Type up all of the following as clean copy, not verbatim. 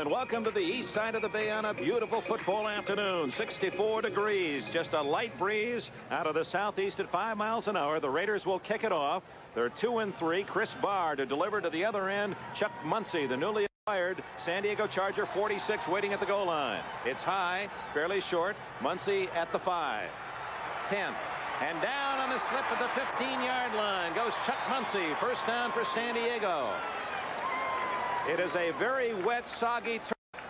and welcome to the east side of the bay on a beautiful football afternoon. 64 degrees, just a light breeze out of the southeast at 5 miles an hour. The Raiders will kick it off. They're 2-3. Chris Barr to deliver to the other end. Chuck Muncie, the newly acquired San Diego Charger, 46, waiting at the goal line. It's high, fairly short. Muncie at the 5, 10. And down on the slip at the 15-yard line goes Chuck Muncie. First down for San Diego. It is a very wet, soggy turf.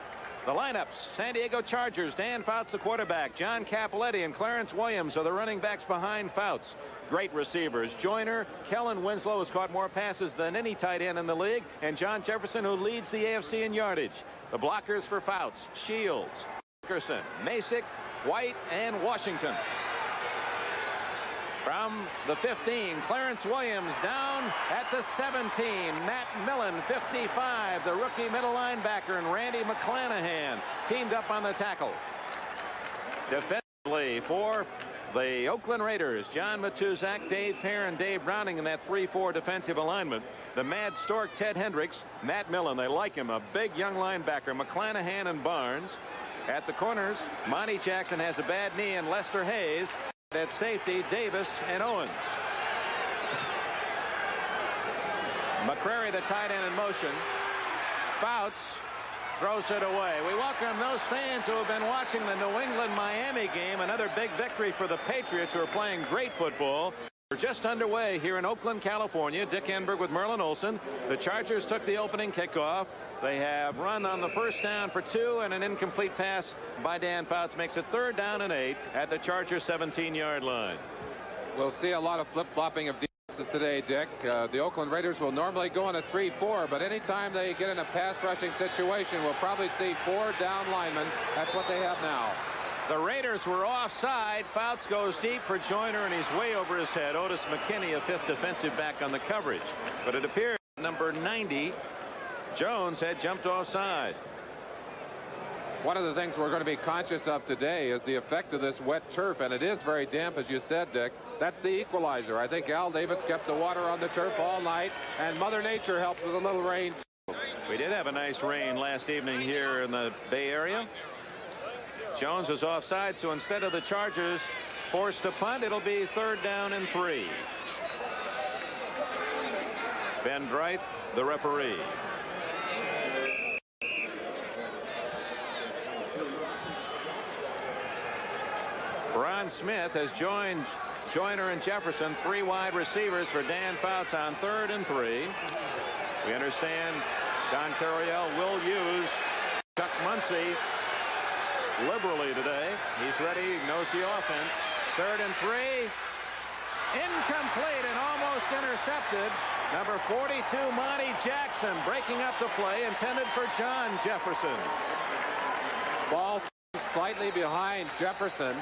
The lineups: San Diego Chargers, Dan Fouts, the quarterback. John Capoletti and Clarence Williams are the running backs behind Fouts. Great receivers. Joyner, Kellen Winslow has caught more passes than any tight end in the league. And John Jefferson, who leads the AFC in yardage. The blockers for Fouts: Shields, Dickerson, Masick, White, and Washington. From the 15, Clarence Williams down at the 17. Matt Millen, 55, the rookie middle linebacker, and Randy McClanahan teamed up on the tackle. Defensively for the Oakland Raiders, John Matuzak, Dave Pear, and Dave Browning in that 3-4 defensive alignment. The Mad Stork, Ted Hendricks, Matt Millen, they like him, a big young linebacker, McClanahan and Barnes. At the corners, Monty Jackson has a bad knee, and Lester Hayes. At safety, Davis and Owens. McCrary, the tight end, in motion. Fouts throws it away. We welcome those fans who have been watching the New England-Miami game. Another big victory for the Patriots, who are playing great football. We're just underway here in Oakland, California. Dick Enberg with Merlin Olsen. The Chargers took the opening kickoff. They have run on the first down for 2, and an incomplete pass by Dan Fouts makes it 3rd down and 8 at the Chargers 17-yard line. We'll see a lot of flip-flopping of defenses today, Dick. The Oakland Raiders will normally go on a 3-4, but anytime they get in a pass rushing situation, we'll probably see 4 down linemen. That's what they have now. The Raiders were offside. Fouts goes deep for Joyner, and he's way over his head. Otis McKinney, a 5th defensive back on the coverage. But it appears number 90, Jones, had jumped offside. One of the things we're going to be conscious of today is the effect of this wet turf, and it is very damp, as you said, Dick. That's the equalizer. I think Al Davis kept the water on the turf all night, and Mother Nature helped with a little rain. We did have a nice rain last evening here in the Bay Area. Jones is offside, so instead of the Chargers forced to punt, it'll be 3rd down and 3. Ben Dreit, the referee. Ron Smith has joined Joyner and Jefferson, 3 wide receivers for Dan Fouts on 3rd and 3. We understand Air Coryell will use Chuck Muncie liberally today. He's ready, knows the offense. 3rd and 3. Incomplete and almost intercepted. Number 42, Monty Jackson, breaking up the play, intended for John Jefferson. Ball slightly behind Jefferson.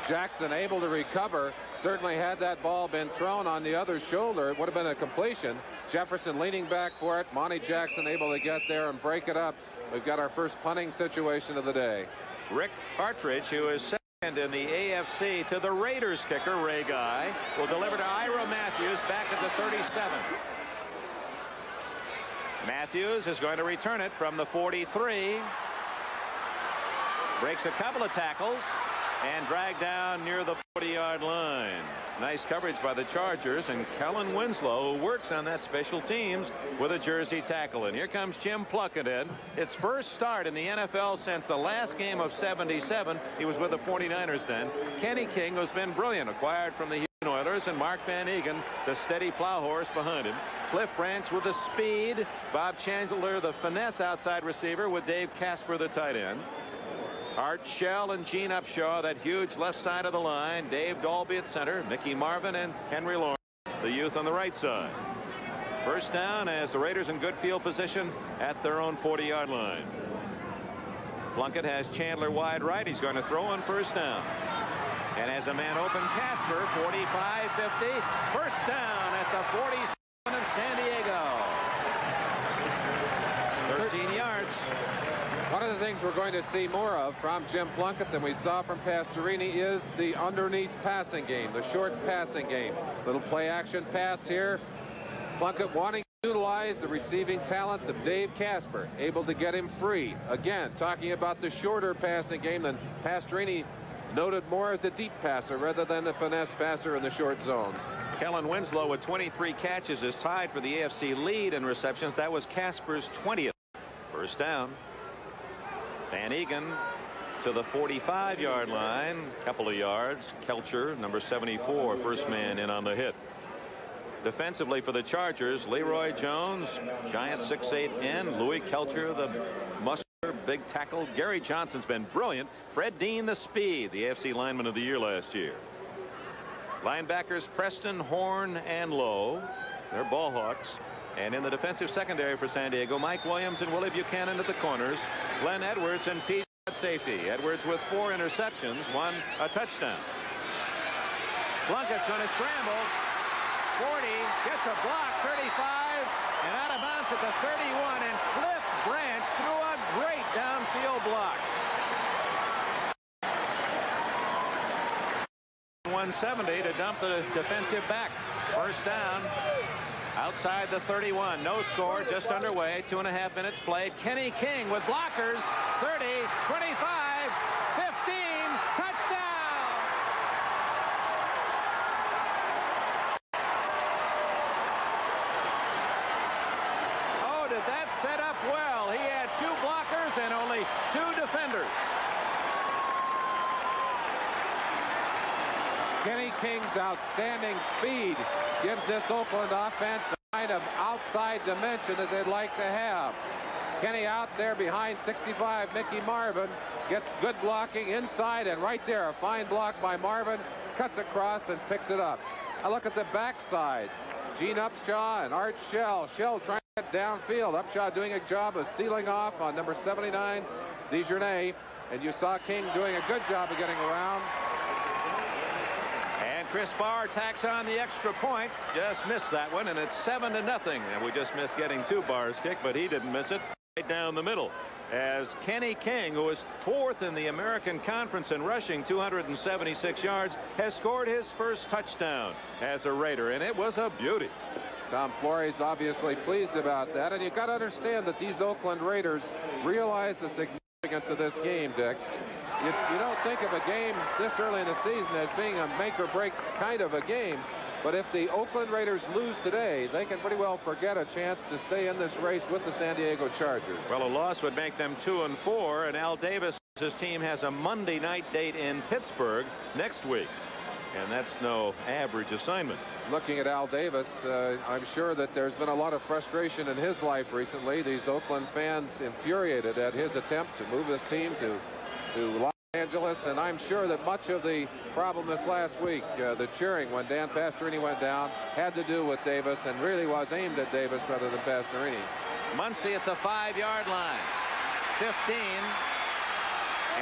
Jackson able to recover. Certainly had that ball been thrown on the other shoulder, it would have been a completion. Jefferson leaning back for it. Monty Jackson able to get there and break it up. We've got our first punting situation of the day. Rick Partridge, who is second in the AFC to the Raiders kicker, Ray Guy, will deliver to Ira Matthews back at the 37. Matthews is going to return it from the 43. Breaks a couple of tackles and dragged down near the 40-yard line. Nice coverage by the Chargers, and Kellen Winslow, who works on that special teams, with a jersey tackle. And here comes Jim Plunkett in. Its first start in the NFL since the last game of '77. He was with the 49ers then. Kenny King, who's been brilliant, acquired from the Houston Oilers, and Mark Van Egan, the steady plow horse behind him. Cliff Branch with the speed. Bob Chandler, the finesse outside receiver, with Dave Casper, the tight end. Art Shell and Gene Upshaw, that huge left side of the line. Dave Dalby at center. Mickey Marvin and Henry Lawrence, the youth, on the right side. First down as the Raiders in good field position at their own 40-yard line. Plunkett has Chandler wide right. He's going to throw on first down. And as a man open, Casper, 45-50. First down at the 47 of San Diego. 13 yards. One of the things we're going to see more of from Jim Plunkett than we saw from Pastorini is the underneath passing game, the short passing game. Little play action pass here. Plunkett wanting utilize the receiving talents of Dave Casper, able to get him free. Again, talking about the shorter passing game than Pastorini, noted more as a deep passer rather than the finesse passer in the short zones. Kellen Winslow with 23 catches is tied for the AFC lead in receptions. That was Casper's 20th. First down. Van Egan to the 45-yard line. Couple of yards. Kelcher, number 74, first man in on the hit. Defensively for the Chargers, Leroy Jones, giant 6'8" end. Louis Kelcher, the muscular big tackle. Gary Johnson's been brilliant. Fred Dean, the speed, the AFC lineman of the year last year. Linebackers Preston, Horn, and Lowe. They're ball hawks. And in the defensive secondary for San Diego, Mike Williams and Willie Buchanan at the corners. Glenn Edwards and Pete at safety. Edwards with 4 interceptions, 1 a touchdown. Plunkett's going to scramble. 40, gets a block, 35, and out of bounds at the 31, and Cliff Branch threw a great downfield block. 170 to dump the defensive back. First down outside the 31. No score, just underway. 2.5 minutes played. Kenny King with blockers. 30, 25, 15, touchdown! Oh, did that set up well? He had 2 blockers and only 2 defenders. Kenny King's outstanding speed gives this Oakland offense the kind of outside dimension that they'd like to have. Kenny out there behind 65, Mickey Marvin, gets good blocking inside, and right there, a fine block by Marvin, cuts across and picks it up. I look at the backside. Gene Upshaw and Art Shell. Shell trying to get downfield. Upshaw doing a job of sealing off on number 79, DeJournay, and you saw King doing a good job of getting around. Chris Barr tacks on the extra point. Just missed that one, and it's 7-0. And we just missed getting 2 bars kicked, but he didn't miss it. Right down the middle. As Kenny King, who is 4th in the American Conference in rushing, 276 yards, has scored his first touchdown as a Raider, and it was a beauty. Tom Flores obviously pleased about that, and you've got to understand that these Oakland Raiders realize the significance of this game, Dick. You don't think of a game this early in the season as being a make-or-break kind of a game. But if the Oakland Raiders lose today, they can pretty well forget a chance to stay in this race with the San Diego Chargers. Well, a loss would make them 2-4, and Al Davis, his team, has a Monday night date in Pittsburgh next week. And that's no average assignment. Looking at Al Davis, I'm sure that there's been a lot of frustration in his life recently. These Oakland fans infuriated at his attempt to move this team to Los Angeles, and I'm sure that much of the problem this last week, the cheering when Dan Pastorini went down, had to do with Davis and really was aimed at Davis rather than Pastorini. Muncy at the 5-yard line. 15,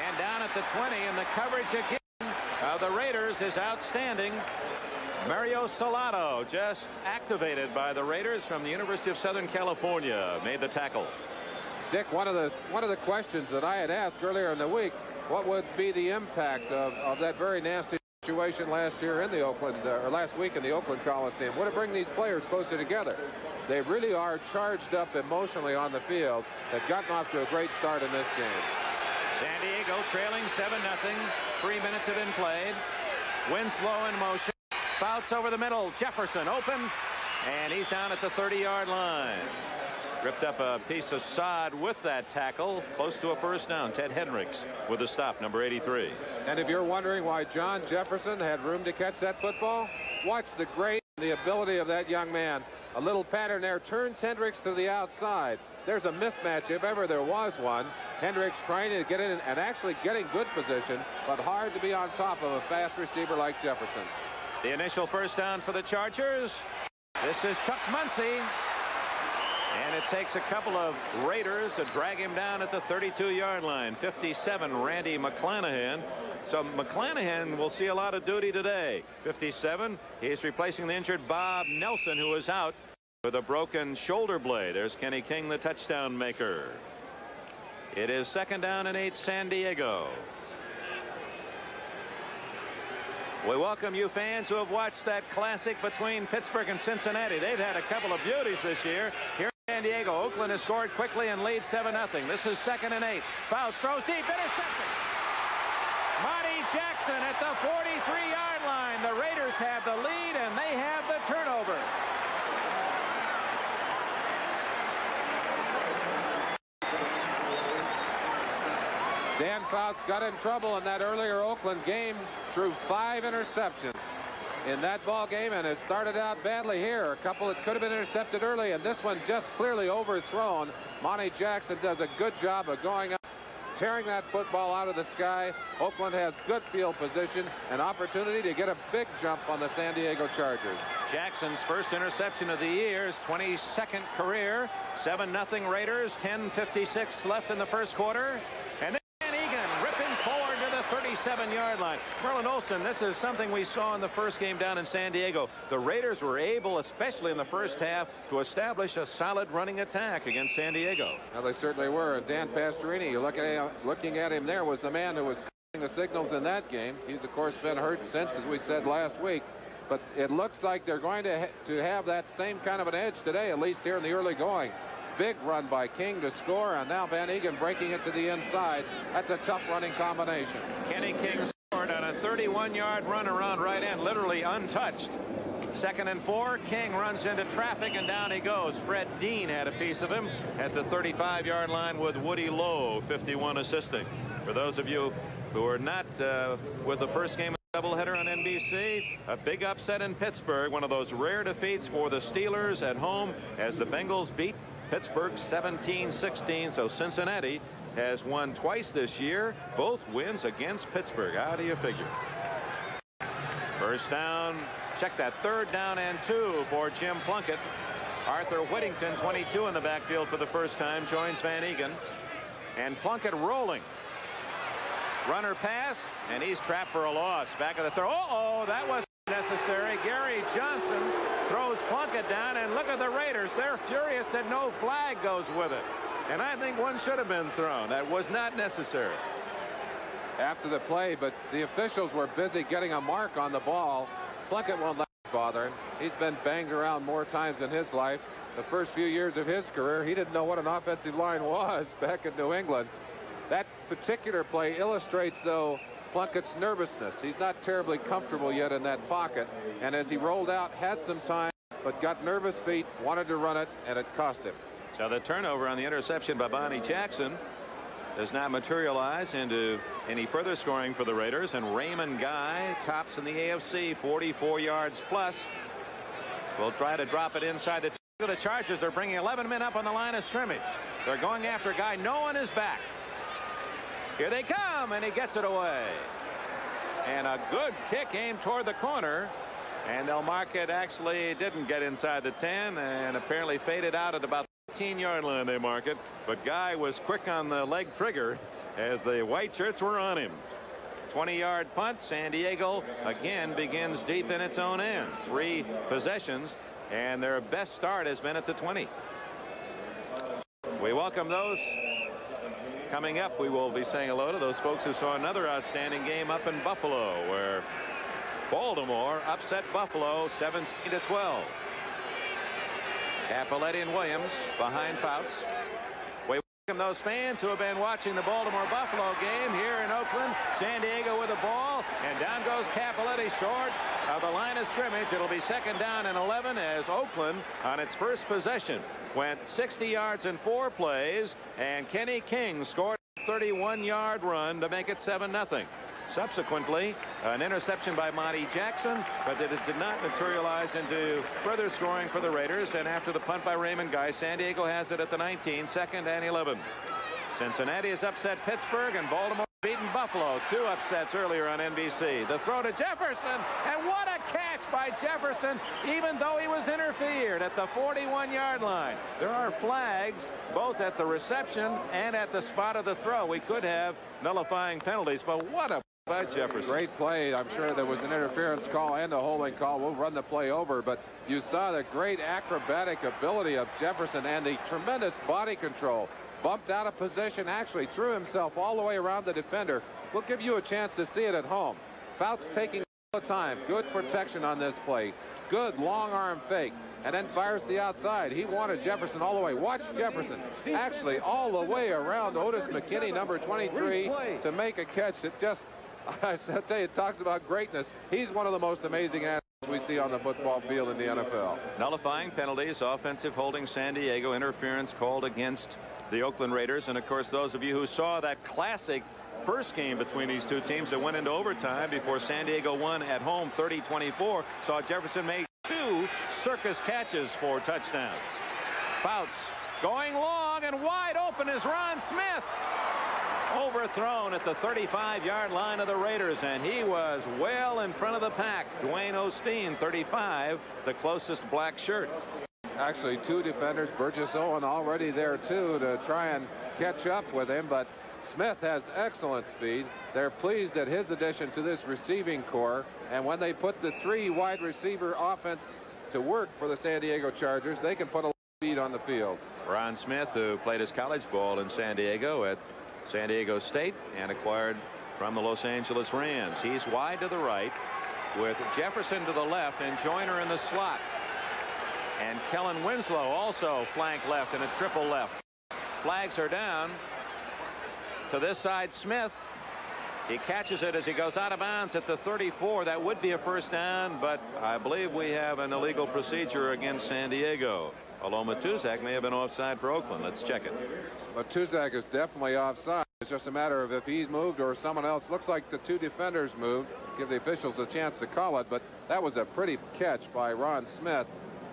and down at the 20, and the coverage again of the Raiders is outstanding. Mario Salado, just activated by the Raiders from the University of Southern California, made the tackle. Dick, one of the questions that I had asked earlier in the week, what would be the impact of that very nasty situation last year in the Oakland, or last week in the Oakland Coliseum? Would it bring these players closer together? They really are charged up emotionally on the field. They've gotten off to a great start in this game. San Diego trailing 7-0. 3 minutes have been played. Winslow in motion. Fouts over the middle. Jefferson open, and he's down at the 30-yard line. Ripped up a piece of sod with that tackle. Close to a first down. Ted Hendricks with a stop, number 83. And if you're wondering why John Jefferson had room to catch that football, watch the grace and the ability of that young man. A little pattern there turns Hendricks to the outside. There's a mismatch if ever there was one. Hendricks trying to get in and actually getting good position, but hard to be on top of a fast receiver like Jefferson. The initial first down for the Chargers. This is Chuck Muncy. And it takes a couple of Raiders to drag him down at the 32-yard line. 57, Randy McClanahan. So McClanahan will see a lot of duty today. 57, he's replacing the injured Bob Nelson, who is out with a broken shoulder blade. There's Kenny King, the touchdown maker. It is 2nd down and 8, San Diego. We welcome you fans who have watched that classic between Pittsburgh and Cincinnati. They've had a couple of beauties this year. Here in San Diego, Oakland has scored quickly and leads 7-0. This is 2nd and 8. Fouts throws deep, intercepted. Monty Jackson at the 43-yard line. The Raiders have the lead and they have the turnover. Dan Fouts got in trouble in that earlier Oakland game, threw 5 interceptions in that ball game, and it started out badly here. A couple that could have been intercepted early, and this one just clearly overthrown. Monty Jackson does a good job of going up, tearing that football out of the sky. Oakland has good field position, an opportunity to get a big jump on the San Diego Chargers. Jackson's first interception of the year, his 22nd career. 7-0 Raiders, 10:56 left in the first quarter. And then Dan Egan ripping forward to the 37-yard line. Merlin Olsen, this is something we saw in the first game down in San Diego. The Raiders were able, especially in the first half, to establish a solid running attack against San Diego. Well, they certainly were. And Dan Pastorini, looking at him there, was the man who was the signals in that game. He's, of course, been hurt since, as we said last week. But it looks like they're going to have that same kind of an edge today, at least here in the early going. Big run by King to score, and now Van Egan breaking it to the inside. That's a tough running combination. Kenny King scored on a 31-yard run around right end, literally untouched. 2nd and 4. King runs into traffic, and down he goes. Fred Dean had a piece of him at the 35-yard line with Woody Lowe, 51, assisting. For those of you who are not with the first game of the doubleheader on NBC, a big upset in Pittsburgh, one of those rare defeats for the Steelers at home as the Bengals beat Pittsburgh 17-16. So Cincinnati has won twice this year, both wins against Pittsburgh. How do you figure? First down, check that, 3rd down and 2 for Jim Plunkett. Arthur Whittington, 22 in the backfield for the first time, joins Van Egan. And Plunkett rolling. Runner pass, and he's trapped for a loss. Back of the throw. Uh-oh, that wasn't necessary. Gary Johnson throws Plunkett down, and look at the Raiders. They're furious that no flag goes with it. And I think one should have been thrown. That was not necessary. After the play, but the officials were busy getting a mark on the ball. Plunkett won't let it bother him. He's been banged around more times in his life. The first few years of his career, he didn't know what an offensive line was back in New England. That particular play illustrates, though, Plunkett's nervousness. He's not terribly comfortable yet in that pocket, and as he rolled out, had some time, but got nervous feet, wanted to run it, and it cost him. So the turnover on the interception by Bonnie Jackson does not materialize into any further scoring for the Raiders, and Raymond Guy tops in the AFC, 44 yards plus. Will try to drop it inside the. The Chargers are bringing 11 men up on the line of scrimmage. They're going after Guy. No one is back. Here they come, and he gets it away. And a good kick aimed toward the corner. And they'll mark it. Actually didn't get inside the 10 and apparently faded out at about the 15-yard line. They mark it. But Guy was quick on the leg trigger as the white shirts were on him. 20-yard punt. San Diego again begins deep in its own end. 3 possessions, and their best start has been at the 20. We welcome those. Coming up, we will be saying hello to those folks who saw another outstanding game up in Buffalo, where Baltimore upset Buffalo 17-12. Cappelletti and Williams behind Fouts. We welcome those fans who have been watching the Baltimore-Buffalo game here in Oakland. San Diego with the ball, and down goes Cappelletti short of the line of scrimmage. It'll be 2nd down and 11 as Oakland, on its first possession, went 60 yards in 4 plays, and Kenny King scored a 31-yard run to make it 7-0. Subsequently, an interception by Monty Jackson, but it did not materialize into further scoring for the Raiders. And after the punt by Raymond Guy, San Diego has it at the 19, 2nd and 11. Cincinnati has upset Pittsburgh, and Baltimore beaten Buffalo. 2 upsets earlier on NBC. The throw to Jefferson, and what a catch by Jefferson, even though he was interfered at the 41-yard line. There are flags both at the reception and at the spot of the throw. We could have nullifying penalties, but what a by Jefferson. Great play. I'm sure there was an interference call and a holding call. We'll run the play over, but you saw the great acrobatic ability of Jefferson and the tremendous body control. Bumped out of position, actually threw himself all the way around the defender. We'll give you a chance to see it at home. Fouts taking the time. Good protection on this play. Good long arm fake. And then fires the outside. He wanted Jefferson all the way. Watch Jefferson actually all the way around Otis McKinney, number 23, to make a catch that just, I tell you, it talks about greatness. He's one of the most amazing athletes we see on the football field in the NFL. Nullifying penalties, offensive holding San Diego, interference called against the Oakland Raiders. And of course, those of you who saw that classic first game between these two teams that went into overtime before San Diego won at home 30-24, saw Jefferson make 2 circus catches for touchdowns. Fouts going long and wide open is Ron Smith. Overthrown at the 35-yard line of the Raiders, and he was well in front of the pack. Dwayne Osteen, 35, the closest black shirt. Actually, 2 defenders, Burgess Owen already there too, to try and catch up with him, but Smith has excellent speed. They're pleased at his addition to this receiving corps, and when they put the 3 wide receiver offense to work for the San Diego Chargers, they can put a lot of speed on the field. Ron Smith, who played his college ball in San Diego at San Diego State and acquired from the Los Angeles Rams. He's wide to the right with Jefferson to the left and Joyner in the slot. And Kellen Winslow also flank left and a triple left. Flags are down. To this side, Smith. He catches it as he goes out of bounds at the 34. That would be a first down, but I believe we have an illegal procedure against San Diego. Although Matuzak may have been offside for Oakland. Let's check it. Matuzak is definitely offside. It's just a matter of if he's moved or someone else. Looks like the 2 defenders moved. Give the officials a chance to call it, but that was a pretty catch by Ron Smith.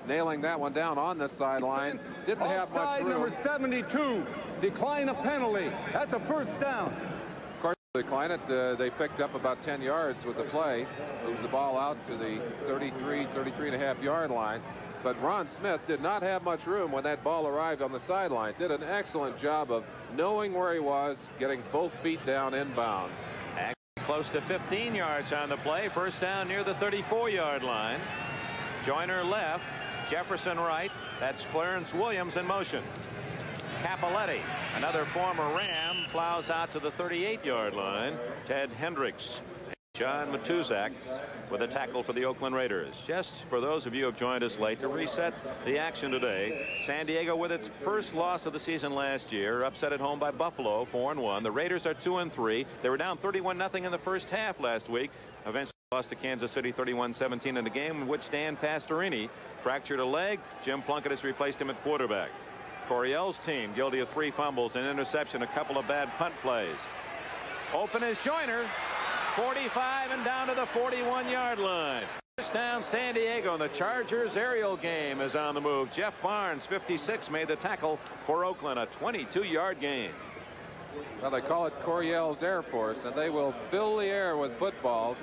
Nailing that one down on the sideline. Didn't have much room. Number 72. Decline a penalty. That's a first down. Of course, decline it. They picked up about 10 yards with the play. Moves the ball out to the 33.5 yard line. But Ron Smith did not have much room when that ball arrived on the sideline. Did an excellent job of knowing where he was, getting both feet down inbounds. Close to 15 yards on the play. First down near the 34-yard line. Joyner left. Jefferson right. That's Clarence Williams in motion. Capoletti, another former Ram, plows out to the 38-yard line. Ted Hendricks and John Matuzak with a tackle for the Oakland Raiders. Just for those of you who have joined us late, to reset the action today, San Diego with its first loss of the season last year, upset at home by Buffalo 4-1. The Raiders are 2-3. They were down 31-0 in the first half last week. Eventually lost to Kansas City 31-17 in a game in which Dan Pastorini fractured a leg. Jim Plunkett has replaced him at quarterback. Coryell's team guilty of 3 fumbles, an interception, a couple of bad punt plays. Open is Joyner, 45 and down to the 41-yard line. First down San Diego, and the Chargers aerial game is on the move. Jeff Barnes, 56, made the tackle for Oakland, a 22-yard gain. Well, they call it Coryell's Air Force, and they will fill the air with footballs.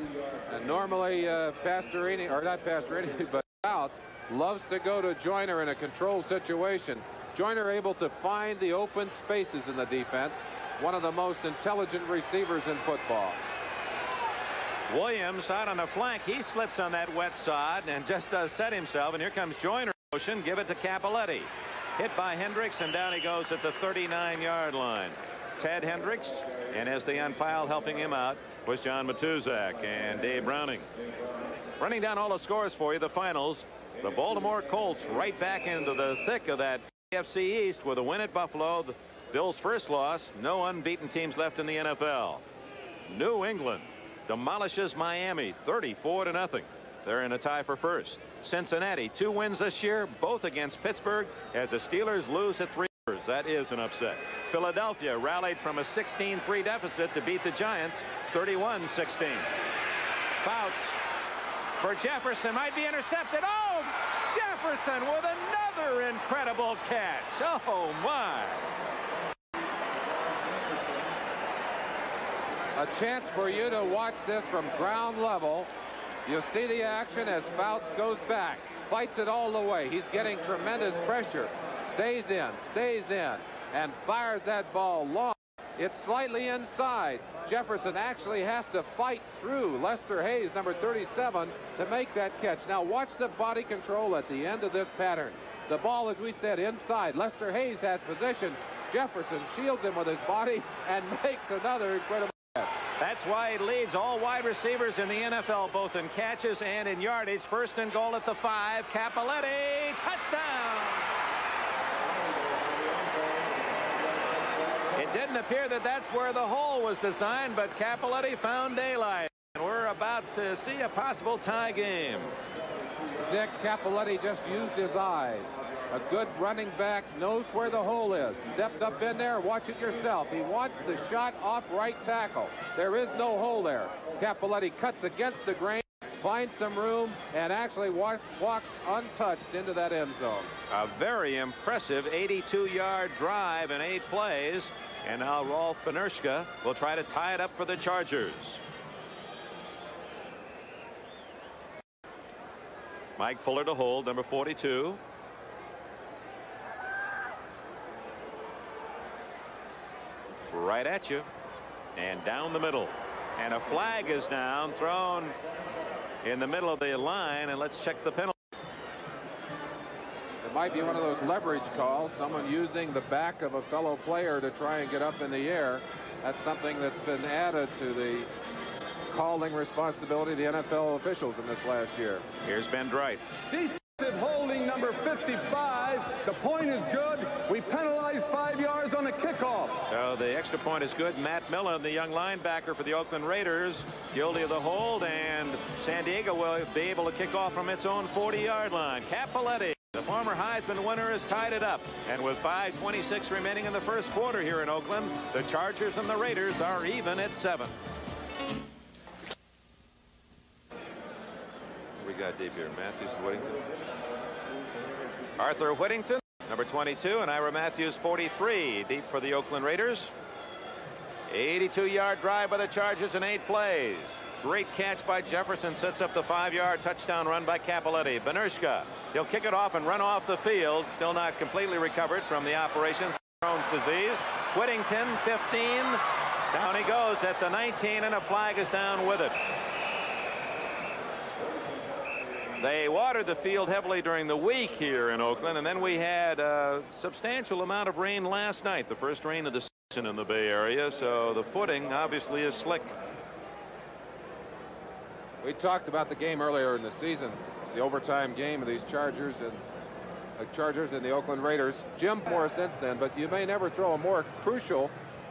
And normally Pastorini, or not Pastorini, but Fouts loves to go to Joyner in a controlled situation. Joyner able to find the open spaces in the defense. One of the most intelligent receivers in football. Williams out on the flank. He slips on that wet sod and just does set himself. And here comes Joyner. Motion. Give it to Capoletti. Hit by Hendricks, and down he goes at the 39-yard line. Ted Hendricks, and as the umpire helping him out was John Matuzak and Dave Browning. Running down all the scores for you, the finals. The Baltimore Colts right back into the thick of that AFC East with a win at Buffalo. The Bills' first loss. No unbeaten teams left in the NFL. New England demolishes Miami 34-0. They're in a tie for first. Cincinnati, 2 wins this year, both against Pittsburgh, as the Steelers lose at 3. That is an upset. Philadelphia rallied from a 16-3 deficit to beat the Giants 31-16. Fouts for Jefferson, might be intercepted. Oh, Jefferson with another incredible catch. Oh my. A chance for you to watch this from ground level. You'll see the action as Fouts goes back, fights it all the way. He's getting tremendous pressure. Stays in, and fires that ball long. It's slightly inside. Jefferson actually has to fight through Lester Hayes, number 37, to make that catch. Now watch the body control at the end of this pattern. The ball, as we said, inside. Lester Hayes has position. Jefferson shields him with his body and makes another incredible catch. That's why he leads all wide receivers in the NFL, both in catches and in yardage. First and goal at the 5. Capoletti, touchdown. It didn't appear that that's where the hole was designed, but Capoletti found daylight. And we're about to see a possible tie game. Dick, Capoletti just used his eyes. A good running back knows where the hole is. Stepped up in there. Watch it yourself. He wants the shot off right tackle. There is no hole there. Capoletti cuts against the grain, finds some room, and actually walks untouched into that end zone. A very impressive 82-yard drive in 8 plays. And now Rolf Benerschke will try to tie it up for the Chargers. Mike Fuller to hold, number 42. Right at you. And down the middle. And a flag is down, thrown in the middle of the line. And let's check the penalty. It might be one of those leverage calls. Someone using the back of a fellow player to try and get up in the air. That's something that's been added to the calling responsibility of the NFL officials in this last year. Here's Ben Bright. Defensive holding number 55. The point is good. We penalized 5 yards on the kickoff. So the extra point is good. Matt Millen, the young linebacker for the Oakland Raiders, guilty of the hold, and San Diego will be able to kick off from its own 40-yard line. Capoletti, the former Heisman winner, has tied it up. And with 5:26 remaining in the first quarter here in Oakland, the Chargers and the Raiders are even at 7. We got deep here. Matthews, Whittington. Arthur Whittington, number 22, and Ira Matthews, 43, deep for the Oakland Raiders. 82-yard drive by the Chargers in 8 plays. Great catch by Jefferson, sets up the 5-yard touchdown run by Capoletti. Benerschke, he'll kick it off and run off the field. Still not completely recovered from the operation. Crohn's disease. Whittington, 15. Down he goes at the 19, and a flag is down with it. They watered the field heavily during the week here in Oakland, and then we had a substantial amount of rain last night, the first rain of the season in the Bay Area, so the footing obviously is slick. We talked about the game earlier in the season, the overtime game of these Chargers and the Oakland Raiders. Jim Moore since then, but you may never throw a more crucial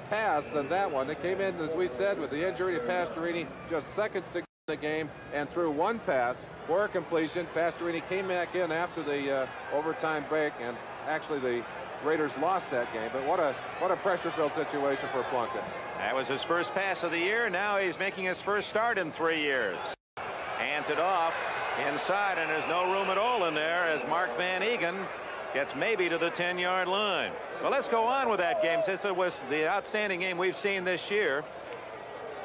pass than that one. It came in, as we said, with the injury to Pastorini, just seconds to go in the game, and threw one pass for a completion. Pastorini came back in after the overtime break, and actually the Raiders lost that game. But what a pressure-filled situation for Plunkett. That was his first pass of the year. Now he's making his first start in 3 years. Hands it off inside, and there's no room at all in there as Mark Van Egan gets maybe to the 10-yard line. Well, let's go on with that game, since it was the outstanding game we've seen this year.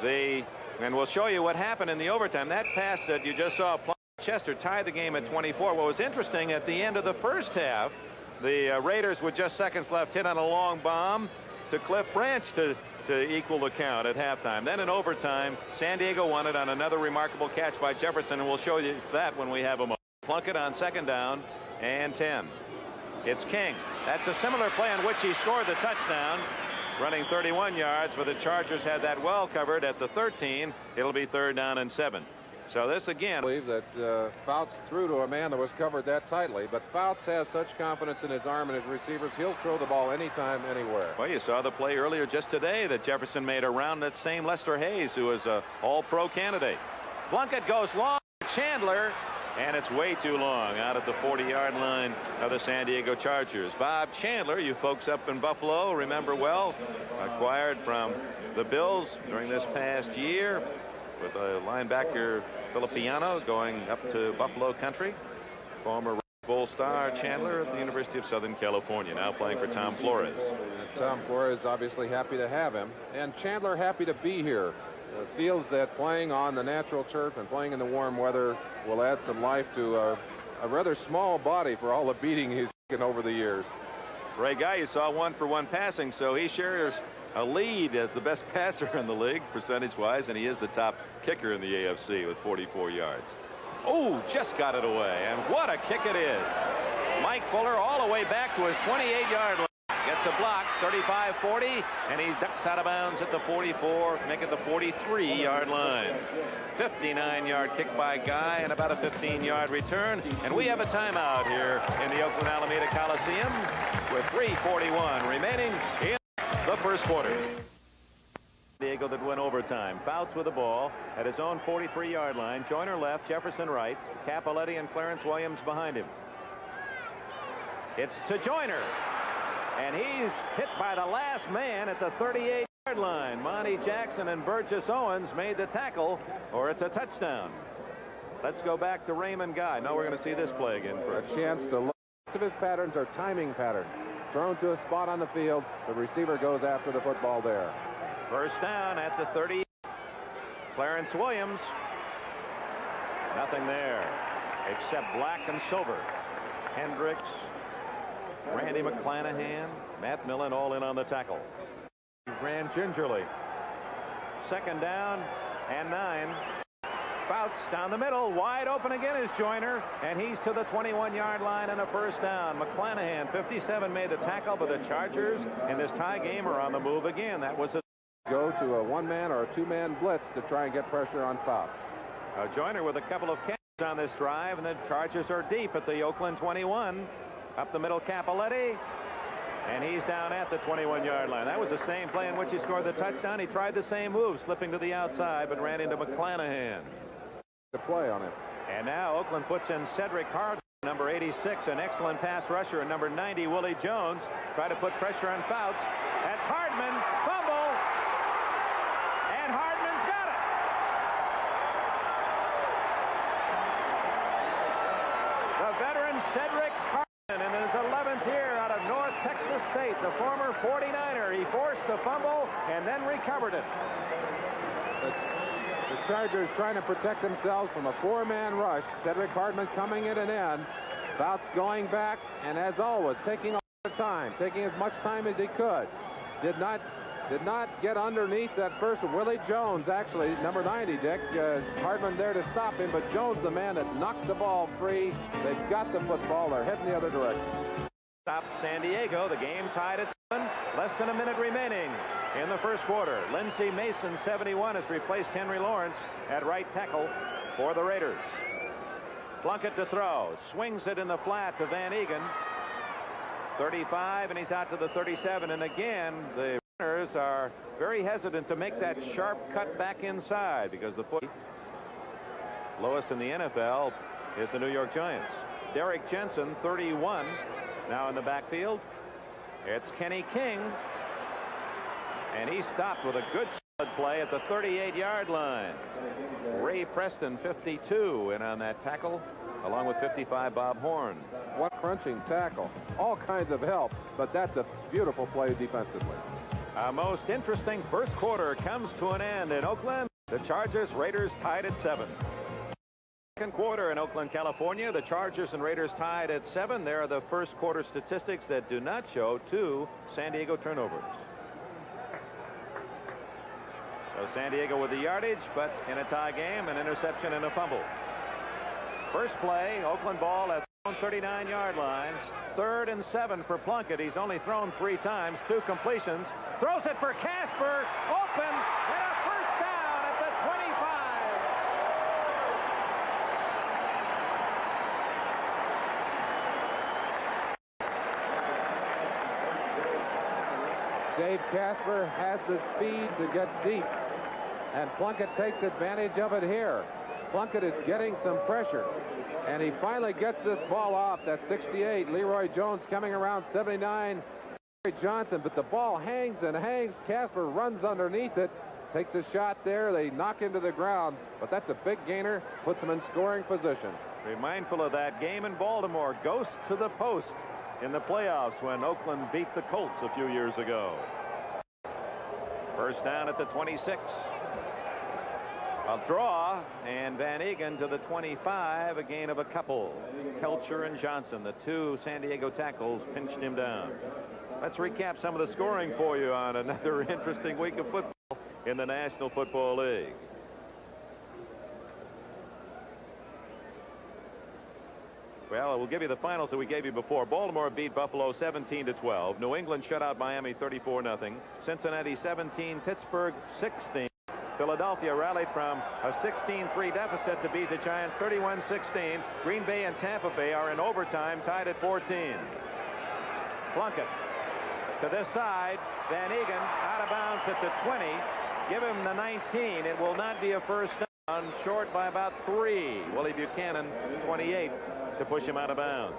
And we'll show you what happened in the overtime. That pass that you just saw, Chester tied the game at 24. What was interesting, at the end of the first half, the Raiders, with just seconds left, hit on a long bomb to Cliff Branch to equal the count at halftime. Then in overtime, San Diego won it on another remarkable catch by Jefferson, and we'll show you that when we have a moment. Plunkett on 2nd down and 10. It's King. That's a similar play on which he scored the touchdown, running 31 yards, but the Chargers had that well covered at the 13. It'll be 3rd down and 7. So this again. I believe that Fouts threw to a man that was covered that tightly, but Fouts has such confidence in his arm and his receivers, he'll throw the ball anytime, anywhere. Well, you saw the play earlier just today that Jefferson made around that same Lester Hayes, who was an all-pro candidate. Plunkett goes long to Chandler, and it's way too long out at the 40-yard line of the San Diego Chargers. Bob Chandler, you folks up in Buffalo remember well, acquired from the Bills during this past year, with a linebacker Filippiano going up to Buffalo country. Former Red Bowl star Chandler at the University of Southern California, now playing for Tom Flores. And Tom Flores obviously happy to have him, and Chandler happy to be here. Feels that playing on the natural turf and playing in the warm weather will add some life to a rather small body for all the beating he's taken over the years. Great guy. You saw 1-for-1 passing, so he shares a lead as the best passer in the league percentage-wise, and he is the top kicker in the AFC with 44 yards. Oh, just got it away, and what a kick it is. Mike Fuller all the way back to his 28-yard line. Gets a block, 35-40, and he ducks out of bounds at the 44, make it the 43-yard line. 59-yard kick by Guy and about a 15-yard return. And we have a timeout here in the Oakland Alameda Coliseum with 3:41 remaining in the first quarter. Diego that went overtime. Fouts with the ball at his own 43-yard line. Joyner left, Jefferson right, Capoletti and Clarence Williams behind him. It's to Joyner. And he's hit by the last man at the 38-yard line. Monty Jackson and Burgess Owens made the tackle, or it's a touchdown. Let's go back to Raymond Guy. Now we're going to see this play again. For a chance to look. Most of his patterns are timing patterns. Thrown to a spot on the field. The receiver goes after the football there. First down at the 30. Clarence Williams. Nothing there except black and silver. Hendricks, Randy McClanahan, Matt Millen all in on the tackle. He ran gingerly. Second down and 9. Fouts down the middle. Wide open again is Joyner, and he's to the 21-yard line and a first down. McClanahan, 57, made the tackle, but the Chargers in this tie game are on the move again. That was a go to a one-man or a two-man blitz to try and get pressure on Fouts. Joyner with a couple of catches on this drive, and the Chargers are deep at the Oakland 21. Up the middle, Capoletti, and he's down at the 21-yard line. That was the same play in which he scored the touchdown. He tried the same move, slipping to the outside, but ran into McClanahan. The play on it. And now Oakland puts in Cedric Hardman, number 86, an excellent pass rusher, and number 90, Willie Jones. Try to put pressure on Fouts. That's Hardman, fumble, and Hardman's got it. The veteran Cedric Hardman. In his 11th year out of North Texas State, the former 49er, he forced the fumble and then recovered it. The Chargers trying to protect themselves from a four-man rush. Cedric Hardman coming in and in. Fouts going back, and as always, taking all the time, taking as much time as he could. Did not get underneath that first. Willie Jones, actually, number 90, Dick. Hardman there to stop him, but Jones, the man that knocked the ball free. They've got the football. They're heading the other direction. Stop San Diego. The game tied at 7. Less than a minute remaining in the first quarter. Lindsey Mason, 71, has replaced Henry Lawrence at right tackle for the Raiders. Plunkett to throw. Swings it in the flat to Van Egan. 35, and he's out to the 37. And again, the runners are very hesitant to make that sharp cut back inside because the foot lowest in the NFL is the New York Giants. Derek Jensen, 31, now in the backfield. It's Kenny King, and he stopped with a good play at the 38-yard line. Ray Preston, 52, in on that tackle, along with 55, Bob Horn. What crunching tackle. All kinds of help, but that's a beautiful play defensively. A most interesting first quarter comes to an end in Oakland. The Chargers Raiders tied at 7. Second quarter in Oakland, California. The Chargers and Raiders tied at 7. There are the first quarter statistics that do not show 2 San Diego turnovers. So San Diego with the yardage, but in a tie game, an interception and a fumble. First play, Oakland ball at 39-yard lines. 3rd and 7 for Plunkett. He's only thrown 3 times, 2 completions. Throws it for Casper. Open, and a first down at the 25. Dave Casper has the speed to get deep, and Plunkett takes advantage of it here. Plunkett is getting some pressure, and he finally gets this ball off. That's 68. Leroy Jones coming around 79. Johnson, but the ball hangs and hangs. Casper runs underneath it, takes a shot there. They knock into the ground, but that's a big gainer, puts them in scoring position. Be mindful of that game in Baltimore. Ghost to the post in the playoffs when Oakland beat the Colts a few years ago. First down at the 26. A draw, and Van Egan to the 25, a gain of a couple. Kelcher and Johnson, the 2 San Diego tackles, pinched him down. Let's recap some of the scoring for you on another interesting week of football in the National Football League. Well, we'll give you the finals that we gave you before. Baltimore beat Buffalo 17-12. New England shut out Miami 34-0. Cincinnati 17, Pittsburgh 16. Philadelphia rallied from a 16-3 deficit to beat the Giants 31-16. Green Bay and Tampa Bay are in overtime, tied at 14. Plunkett to this side. Van Egan out of bounds at the 20. Give him the 19. It will not be a first down. Short by about 3. Willie Buchanan, 28, to push him out of bounds.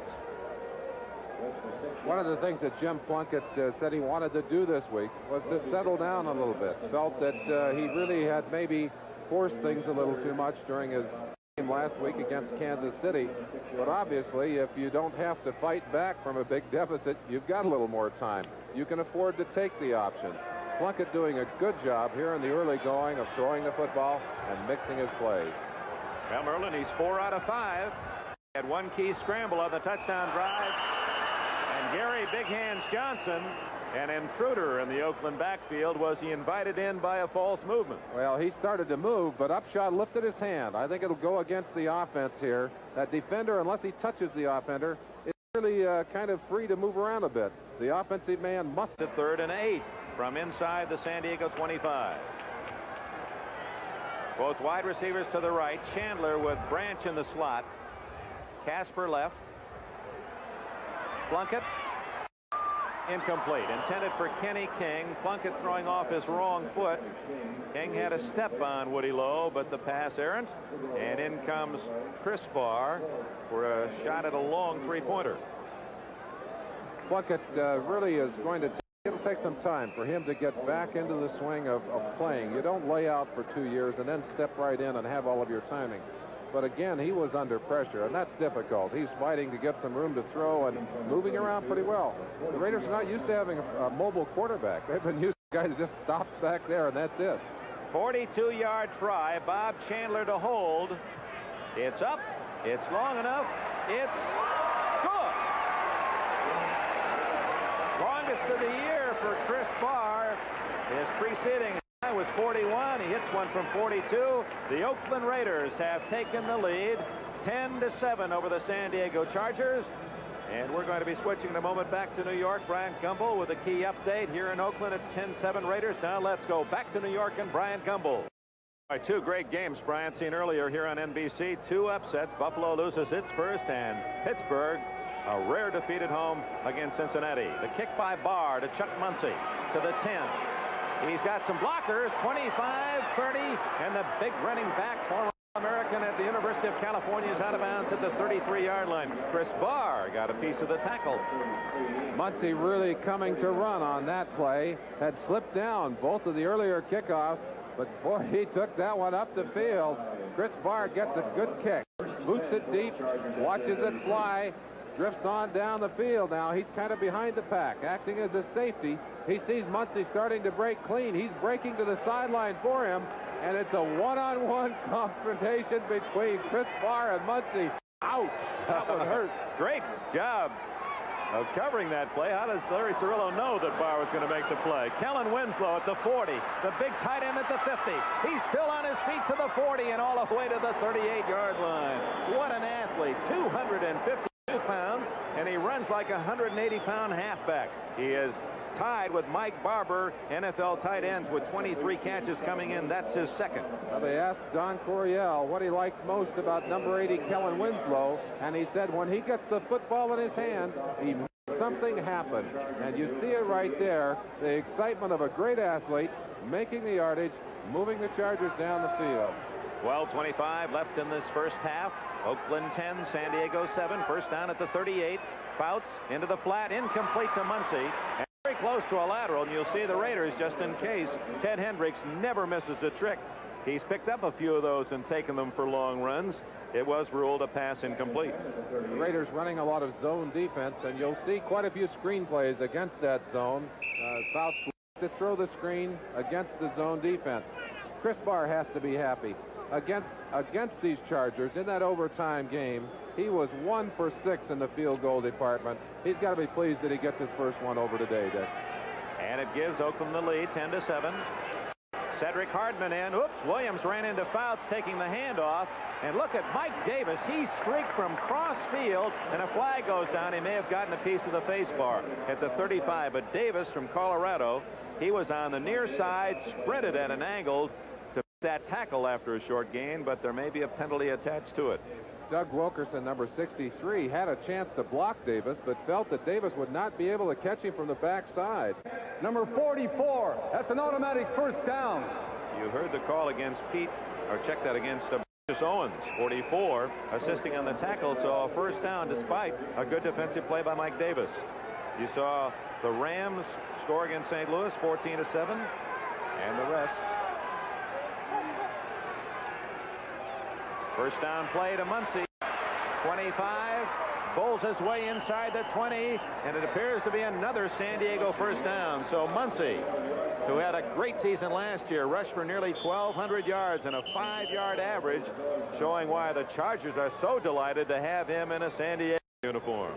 One of the things that Jim Plunkett said he wanted to do this week was to settle down a little bit. Felt that he really had maybe forced things a little too much during his game last week against Kansas City. But obviously, if you don't have to fight back from a big deficit, you've got a little more time. You can afford to take the option. Plunkett doing a good job here in the early going of throwing the football and mixing his plays. Well, Merlin, he's 4 out of 5. Had one key scramble on the touchdown drive. And Gary Big Hands Johnson, an intruder in the Oakland backfield, was he invited in by a false movement? Well, he started to move, but Upshaw lifted his hand. I think it'll go against the offense here. That defender, unless he touches the offender, is really kind of free to move around a bit. The offensive man must. To 3rd and 8 from inside the San Diego 25. Both wide receivers to the right. Chandler with Branch in the slot. Casper left. Plunkett incomplete. Intended for Kenny King. Plunkett throwing off his wrong foot. King had a step on Woody Lowe, but the pass errant. And in comes Chris Barr for a shot at a long 3-pointer. Plunkett really is going to. It'll take some time for him to get back into the swing of playing. You don't lay out for 2 years and then step right in and have all of your timing. But again, he was under pressure, and that's difficult. He's fighting to get some room to throw and moving around pretty well. The Raiders are not used to having a mobile quarterback. They've been used to guys just stops back there, and that's it. 42-yard try. Bob Chandler to hold. It's up. It's long enough. It's good. Longest of the year for Chris Barr. His preceding high was 41. He hits one from 42. The Oakland Raiders have taken the lead 10-7 over the San Diego Chargers. And we're going to be switching in a moment back to New York. Brian Gumbel with a key update here in Oakland. It's 10-7 Raiders. Now let's go back to New York and Brian Gumbel. Two great games, Brian, seen earlier here on NBC. 2 upsets. Buffalo loses its first, and Pittsburgh, a rare defeat at home against Cincinnati. The kick by Barr to Chuck Muncy to the 10. He's got some blockers, 25, 30, and the big running back, former American at the University of California, is out of bounds at the 33-yard line. Chris Barr got a piece of the tackle. Muncy really coming to run on that play. Had slipped down both of the earlier kickoffs, but boy, he took that one up the field. Chris Barr gets a good kick. Boots it deep, watches it fly, drifts on down the field. Now he's kind of behind the pack, acting as a safety. He sees Muncy starting to break clean. He's breaking to the sideline for him, and it's a one-on-one confrontation between Chris Barr and Muncy. Ouch! That one hurt. Great job of covering that play. How does Larry Cirillo know that Barr was going to make the play? Kellen Winslow at the 40. The big tight end at the 50. He's still on his feet to the 40 and all the way to the 38-yard line. What an athlete. 252 pounds, and he runs like a 180-pound halfback. He is tied with Mike Barber, NFL tight ends, with 23 catches coming in. That's his second. Well, they asked Dan Coryell what he liked most about number 80 Kellen Winslow, and he said when he gets the football in his hand, he makes something happen. And you see it right there, the excitement of a great athlete making the yardage, moving the Chargers down the field. 12:25 left in this first half. Oakland 10, San Diego 7. First down at the 38. Fouts into the flat, incomplete to Muncy. Very close to a lateral, and you'll see the Raiders, just in case. Ted Hendricks never misses a trick. He's picked up a few of those and taken them for long runs. It was ruled a pass incomplete. The Raiders running a lot of zone defense, and you'll see quite a few screen plays against that zone. Fouts to throw the screen against the zone defense. Chris Barr has to be happy. Against these Chargers in that overtime game, he was 1 for 6 in the field goal department. He's got to be pleased that he gets his first one over today, Dick. And it gives Oakland the lead, 10-7. Cedric Hardman in. Oops, Williams ran into Fouts taking the handoff. And look at Mike Davis. He streaked from cross field, and a flag goes down. He may have gotten a piece of the face bar at the 35. But Davis from Colorado, he was on the near side, sprinted at an angle to that tackle after a short gain, but there may be a penalty attached to it. Doug Wilkerson, number 63, had a chance to block Davis, but felt that Davis would not be able to catch him from the backside. Number 44, that's an automatic first down. You heard the call against Pete, or check that against Burgess Owens, 44, assisting on the tackle, so a first down despite a good defensive play by Mike Davis. You saw the Rams score against St. Louis, 14-7, and the rest. First down play to Muncy. 25. Bowls his way inside the 20. And it appears to be another San Diego first down. So Muncy, who had a great season last year, rushed for nearly 1,200 yards and a 5-yard average, showing why the Chargers are so delighted to have him in a San Diego uniform.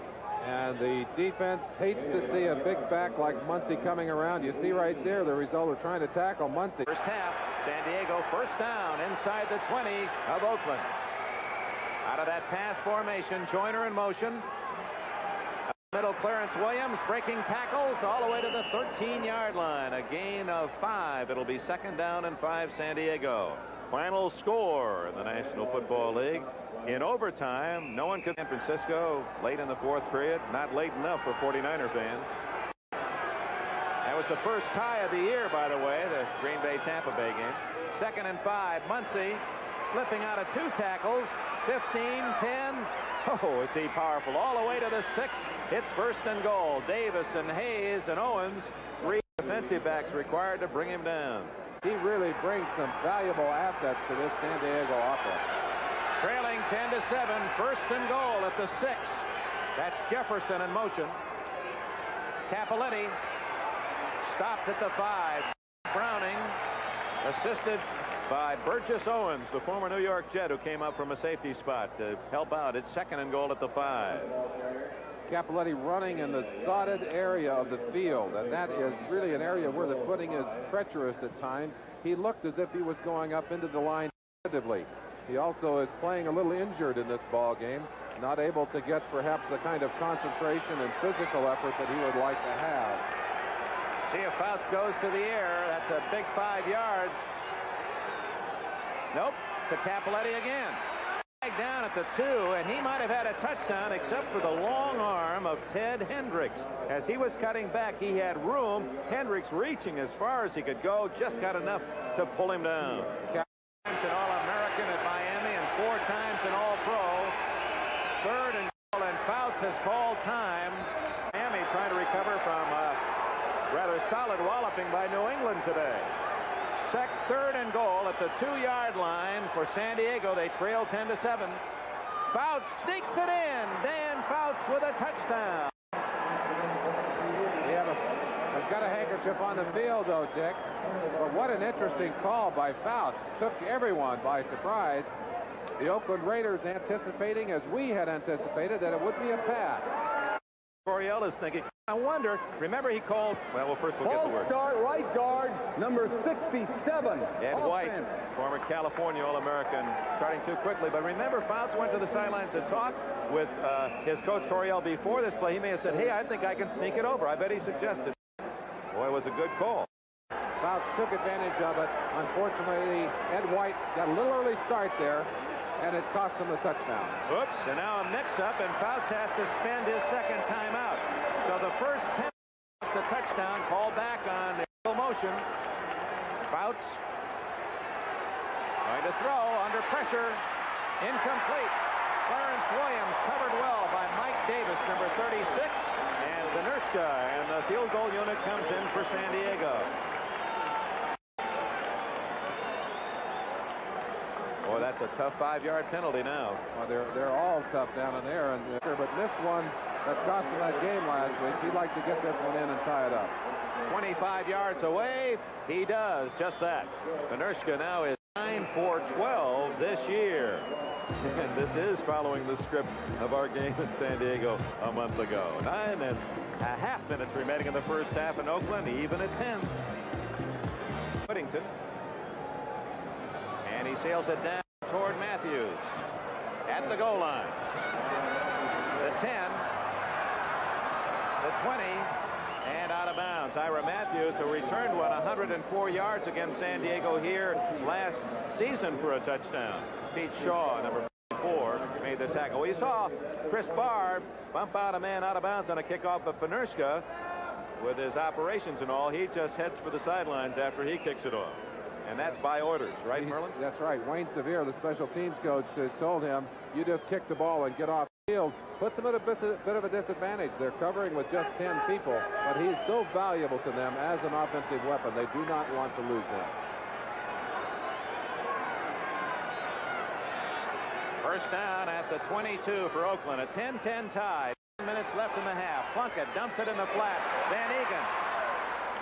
And the defense hates to see a big back like Muncy coming around. You see right there the result of trying to tackle Muncy. First half, San Diego first down inside the 20 of Oakland. Out of that pass formation, Joyner in motion. Middle clearance, Williams breaking tackles all the way to the 13-yard line. A gain of 5. It'll be second down and 5 San Diego. Final score in the National Football League. In overtime, no one could. San Francisco late in the 4th period. Not late enough for 49er fans. That was the first tie of the year, by the way, the Green Bay-Tampa Bay game. Second and 5. Muncy slipping out of 2 tackles. 15, 10. Oh, is he powerful. All the way to the 6. It's first and goal. Davis and Hayes and Owens. 3 defensive backs required to bring him down. He really brings some valuable assets to this San Diego offense. Trailing 10-7. First and goal at the 6. That's Jefferson in motion. Cappelletti stopped at the 5. Browning assisted by Burgess Owens, the former New York Jet, who came up from a safety spot to help out. It's second and goal at the 5. Cappelletti running in the sodded area of the field, and that is really an area where the footing is treacherous at times. He looked as if he was going up into the line defensively. He also is playing a little injured in this ball game, not able to get perhaps the kind of concentration and physical effort that he would like to have. See if Fouts goes to the air. That's a big 5 yards. Nope, to Cappelletti again. Down at the 2, and he might have had a touchdown except for the long arm of Ted Hendricks. As he was cutting back, he had room. Hendricks reaching as far as he could go, just got enough to pull him down. An All-American at Miami and 4 times an All-Pro. Third and goal, and Fouts has called time. Miami trying to recover from a rather solid walloping by New England today. Third and goal at the 2-yard line for San Diego. They trail 10-7. Fouts sneaks it in. Dan Fouts with a touchdown. They've got a handkerchief on the field, though, Dick. But what an interesting call by Fouts. Took everyone by surprise. The Oakland Raiders anticipating, as we had anticipated, that it would be a pass. Coryell is thinking, I wonder, remember he called, well first we'll get the word. Start right guard, number 67. Ed White, former California All-American, starting too quickly. But remember, Fouts went to the sidelines to talk with his coach Coryell before this play. He may have said, hey, I think I can sneak it over. I bet he suggested. Boy, it was a good call. Fouts took advantage of it. Unfortunately, Ed White got a little early start there, and it cost him a touchdown. Oops, and now a mix-up, and Fouts has to spend his second timeout. So the first penalty, the touchdown, called back on the motion. Fouts going to throw under pressure. Incomplete. Clarence Williams covered well by Mike Davis, number 36, and Vinerska, and the field goal unit comes in for San Diego. Boy, that's a tough 5-yard penalty now. Well, they're all tough down in there, but this one that cost him that game last week, he'd like to get this one in and tie it up. 25 yards away, he does just that. Vinerska now is 9 for 12 this year. And this is following the script of our game in San Diego a month ago. 9.5 minutes remaining in the first half in Oakland, even at 10. Whittington And he sails it down toward Matthews at the goal line. The 10, the 20, and out of bounds. Ira Matthews, who returned 104 yards against San Diego here last season for a touchdown. Pete Shaw, number 4, made the tackle. We saw Chris Barr bump out a man out of bounds on a kickoff of Panerska. With his operations and all, he just heads for the sidelines after he kicks it off. And that's by orders, right, Merlin? That's right. Wayne Sevier, the special teams coach, has told him, you just kick the ball and get off the field. Puts them at a bit of a disadvantage. They're covering with just 10 people, but he's so valuable to them as an offensive weapon. They do not want to lose him. First down at the 22 for Oakland. A 10-10 tie. 10 minutes left in the half. Plunkett dumps it in the flat. Van Egan.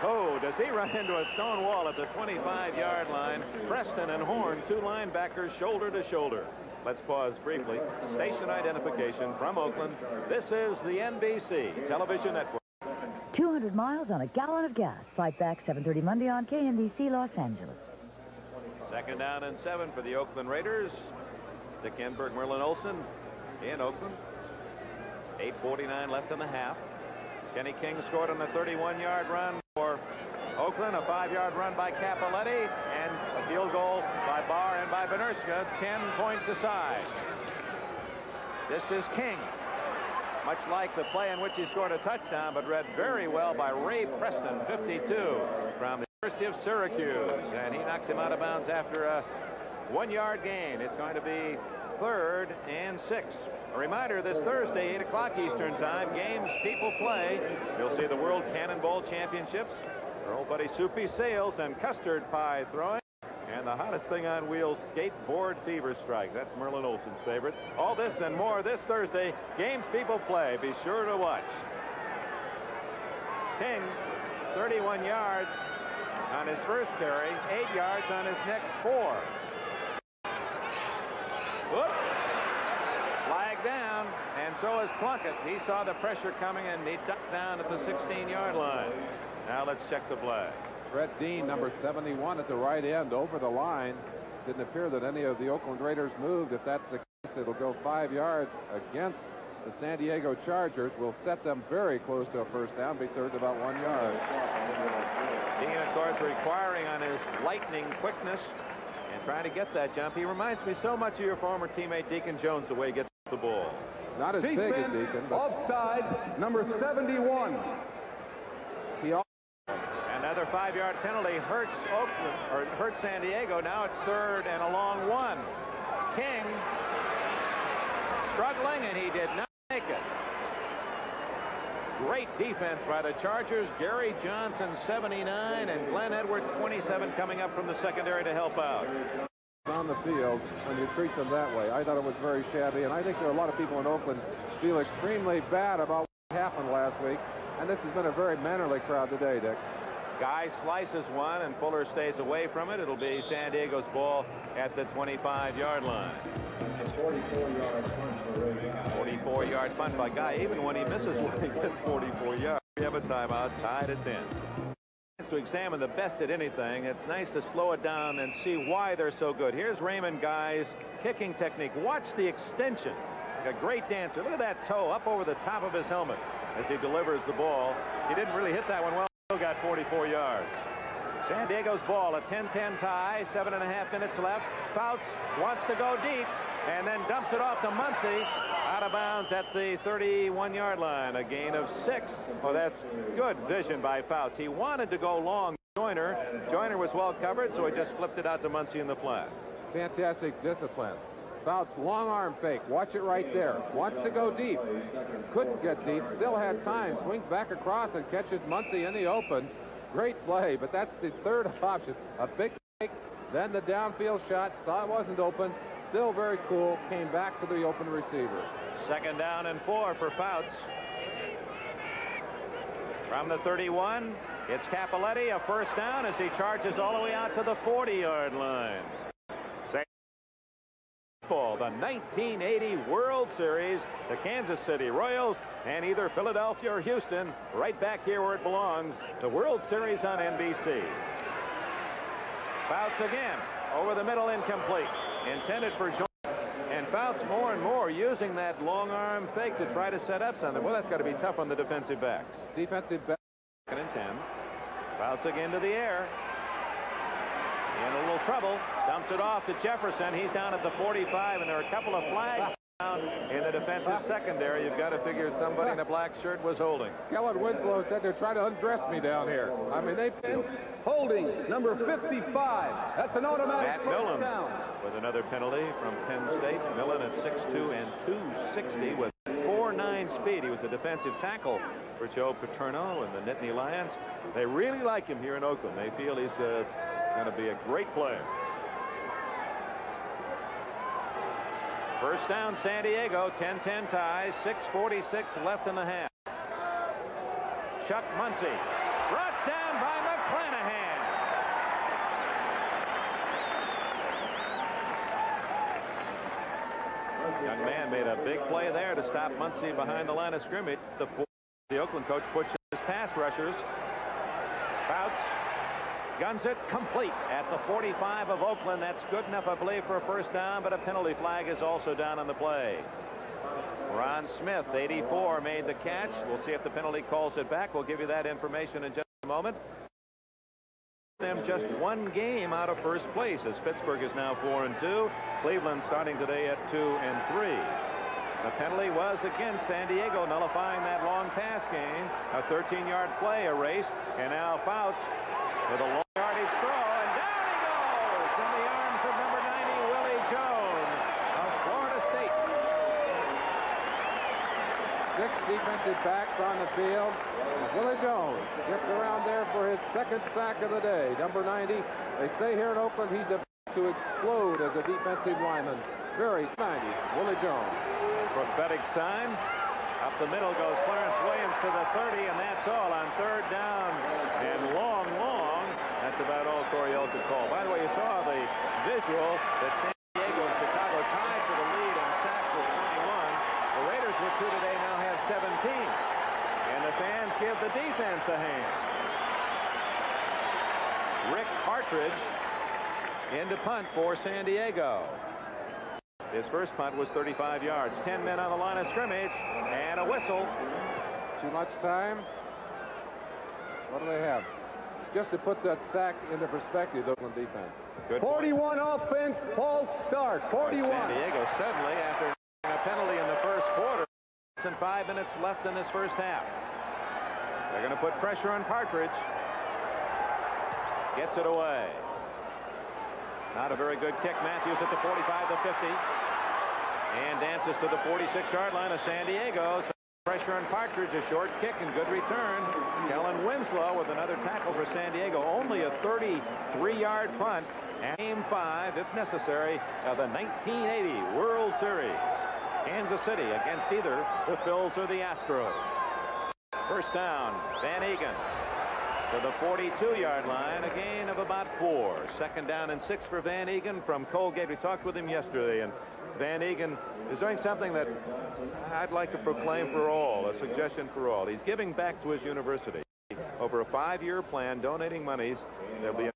Oh, does he run into a stone wall at the 25-yard line? Preston and Horn, 2 linebackers shoulder to shoulder. Let's pause briefly. Station identification from Oakland. This is the NBC Television Network. 200 miles on a gallon of gas. Fight back 7:30 Monday on KNBC Los Angeles. Second down and 7 for the Oakland Raiders. Dick Enberg, Merlin Olsen in Oakland. 8:49 left in the half. Kenny King scored on the 31-yard run for Oakland. A 5-yard run by Cappelletti and a field goal by Barr and by Panerska. 10 points aside. This is King. Much like the play in which he scored a touchdown, but read very well by Ray Preston, 52, from the University of Syracuse. And he knocks him out of bounds after a 1-yard gain. It's going to be 3rd and 6. A reminder, this Thursday, 8 o'clock Eastern Time, games people play. You'll see the World Cannonball Championships. Our old buddy Soupy Sales and custard pie throwing. And the hottest thing on wheels, skateboard fever strike. That's Merlin Olsen's favorite. All this and more this Thursday, games people play. Be sure to watch. King, 31 yards on his first carry, 8 yards on his next 4. Whoops. Flag down, and so is Plunkett. He saw the pressure coming, and he ducked down at the 16-yard line. Now let's check the flag. Brett Dean, number 71 at the right end, over the line. Didn't appear that any of the Oakland Raiders moved. If that's the case, it'll go 5 yards against the San Diego Chargers. Will set them very close to a first down, be third about 1 yard. Dean, of course, requiring on his lightning quickness and trying to get that jump. He reminds me so much of your former teammate Deacon Jones, the way he gets the ball. Not as big as Deacon, but offside, number 71. he also Another 5-yard penalty hurts Oakland, or hurts San Diego. Now it's 3rd and a long 1. King struggling, and he did not make it. Great defense by the Chargers. Gary Johnson, 79, and Glenn Edwards, 27, coming up from the secondary to help out. on the field when you treat them that way. I thought it was very shabby, and I think there are a lot of people in Oakland feel extremely bad about what happened last week, and this has been a very mannerly crowd today, Dick. Guy slices one, and Fuller stays away from it. It'll be San Diego's ball at the 25-yard line. 44-yard punt by Guy. Even when he misses one, he gets 44 yards. We have a timeout, tied at 10. To examine the best at anything, it's nice to slow it down and see why they're so good. Here's Raymond Guy's kicking technique. Watch the extension. Like a great dancer. Look at that toe up over the top of his helmet as he delivers the ball. He didn't really hit that one well. Still got 44 yards. San Diego's ball, a 10-10 tie, 7.5 minutes left. Fouts wants to go deep and then dumps it off to Muncy. Out of bounds at the 31-yard line. A gain of 6. Oh, that's good vision by Fouts. He wanted to go long. Joyner was well covered, so he just flipped it out to Muncy in the flat. Fantastic discipline. Fouts long arm fake. Watch it right there. Wants to go deep. Couldn't get deep. Still had time. Swings back across and catches Muncy in the open. Great play, but that's the third option. A big fake, then the downfield shot. Saw it wasn't open. Still very cool. Came back to the open receiver. 2nd down and 4 for Fouts. From the 31, it's Cappelletti, a first down as he charges all the way out to the 40-yard line. The 1980 World Series, the Kansas City Royals, and either Philadelphia or Houston, right back here where it belongs, the World Series on NBC. Fouts again. Over the middle, incomplete. Intended for Jordan. And Fouts more and more using that long arm fake to try to set up something. Well, that's got to be tough on the defensive backs. Defensive back. 2nd and 10. Fouts again to the air. In a little trouble. Dumps it off to Jefferson. He's down at the 45, and there are a couple of flags down in the defensive secondary. You've got to figure somebody in a black shirt was holding. Kellen Winslow said they're trying to undress me down here. I mean, they... Holding number 55. That's an automatic Matt first Millen down. with another penalty from Penn State. Millen at 6'2" and 260 with 4.9 speed. He was a defensive tackle for Joe Paterno and the Nittany Lions. They really like him here in Oakland. They feel he's going to be a great player. First down, San Diego. 10-10 ties. 6:46 left in the half. Chuck Muncy brought down by McClanahan. Young man made a big play there to stop Muncy behind the line of scrimmage. The Oakland coach puts his pass rushers. Fouts guns it complete at the 45 of Oakland. That's good enough, I believe, for a first down, but a penalty flag is also down on the play. Ron Smith, 84, made the catch. We'll see if the penalty calls it back. We'll give you that information in just a moment. Them just one game out of first place as Pittsburgh is now 4-2. Cleveland starting today at 2-3. The penalty was against San Diego, nullifying that long pass game. A 13-yard play erased, and now Fouts with a long yardage throw, and down he goes in the arms of number 90, Willie Jones of Florida State. 6 defensive backs on the field. Willie Jones gets around there for his 2nd sack of the day. Number 90. They say here in Oakland he's about to explode as a defensive lineman. Very 90. Willie Jones. Prophetic sign. Up the middle goes Clarence Williams to the 30, and that's all on 3rd down. And long. That's about all Coryell could call. By the way, you saw the visual that San Diego and Chicago tied for the lead and sacks with 21. The Raiders with 2 today now have 17. And the fans give the defense a hand. Rick Partridge in to punt for San Diego. His first punt was 35 yards. 10 men on the line of scrimmage, and a whistle. Too much time. What do they have? Just to put that sack into perspective, the Oakland defense. Good 41 offense, false start. 41. San Diego suddenly, after a penalty in the first quarter, and 5 minutes left in this first half. They're going to put pressure on Partridge. Gets it away. Not a very good kick. Matthews at the 45, the 50. And dances to the 46-yard line of San Diego. Pressure on Partridge, a short kick and good return. Kellen Winslow with another tackle for San Diego. Only a 33-yard punt. Game 5, if necessary, of the 1980 World Series. Kansas City against either the Phils or the Astros. First down, Van Egan to the 42-yard line, a gain of about 4. 2nd down and 6 for Van Egan from Colgate. We talked with him yesterday, and Van Egan is doing something that I'd like to proclaim for all, a suggestion for all. He's giving back to his university. Over a 5-year plan, donating monies. There'll be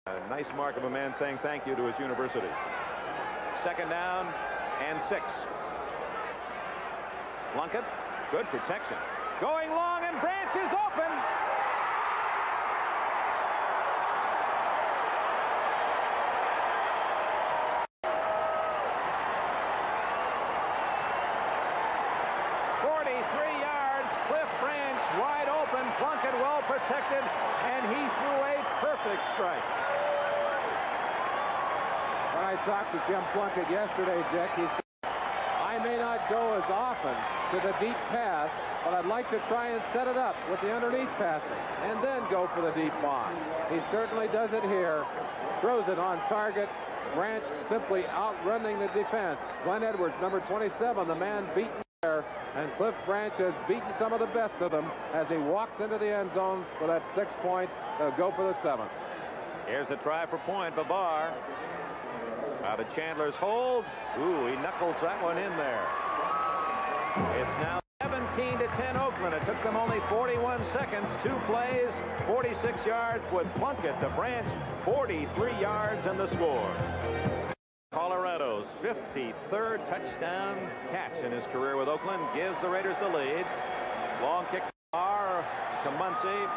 a nice mark of a man saying thank you to his university. 2nd down and 6. Plunkett, good protection. Going long, and Branch is open. Plunkett well protected, and he threw a perfect strike. When I talked to Jim Plunkett yesterday, Jack, he said, I may not go as often to the deep pass, but I'd like to try and set it up with the underneath passing, and then go for the deep bomb. He certainly does it here. Throws it on target. Branch simply outrunning the defense. Glenn Edwards, number 27, the man beaten there. And Cliff Branch has beaten some of the best of them as he walks into the end zone for that 6 points. They'll go for the 7th. Here's a try for point. Babar out of Chandler's hold. Ooh, he knuckles that one in there. It's now 17 17-10 Oakland. It took them only 41 seconds. 2 plays, 46 yards with Plunkett to Branch, 43 yards in the score. Colorado's 53rd touchdown catch in his career with Oakland gives the Raiders the lead. Long kick to Muncy,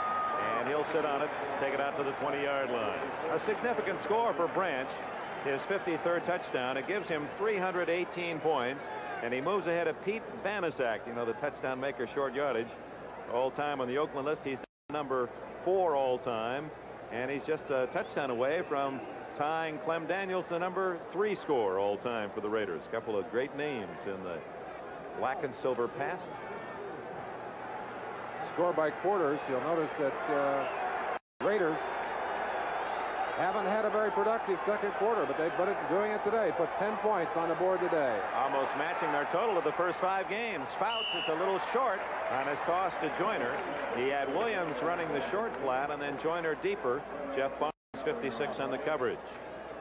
and he'll sit on it, take it out to the 20-yard line. A significant score for Branch, his 53rd touchdown. It gives him 318 points, and he moves ahead of Pete Banaszak, you know, the touchdown maker, short yardage, all time on the Oakland list. He's number 4 all time, and he's just a touchdown away from tying Clem Daniels, the number 3 scorer all time for the Raiders. A couple of great names in the black and silver past. Score by quarters. You'll notice that Raiders haven't had a very productive second quarter, but they've been doing it today. Put 10 points on the board today. Almost matching their total of the first 5 games. Fouts is a little short on his toss to Joyner. He had Williams running the short flat and then Joyner deeper. Jeff Barnes 56 on the coverage.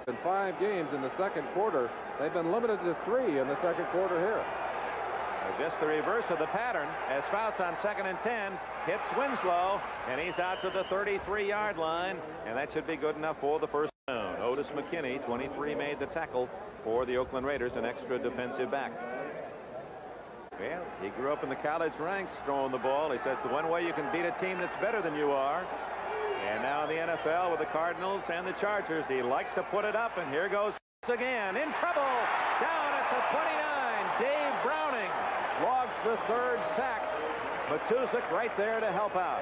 In 5 games in the second quarter, they've been limited to 3 in the second quarter here. Just the reverse of the pattern as Fouts on 2nd and 10 hits Winslow, and he's out to the 33-yard line, and that should be good enough for the first down. Otis McKinney, 23, made the tackle for the Oakland Raiders, an extra defensive back. Well, he grew up in the college ranks throwing the ball. He says the one way you can beat a team that's better than you are. And now in the NFL with the Cardinals and the Chargers, he likes to put it up, and here goes again in trouble down at the 29. Dave Browning logs the 3rd sack. Matuszak right there to help out.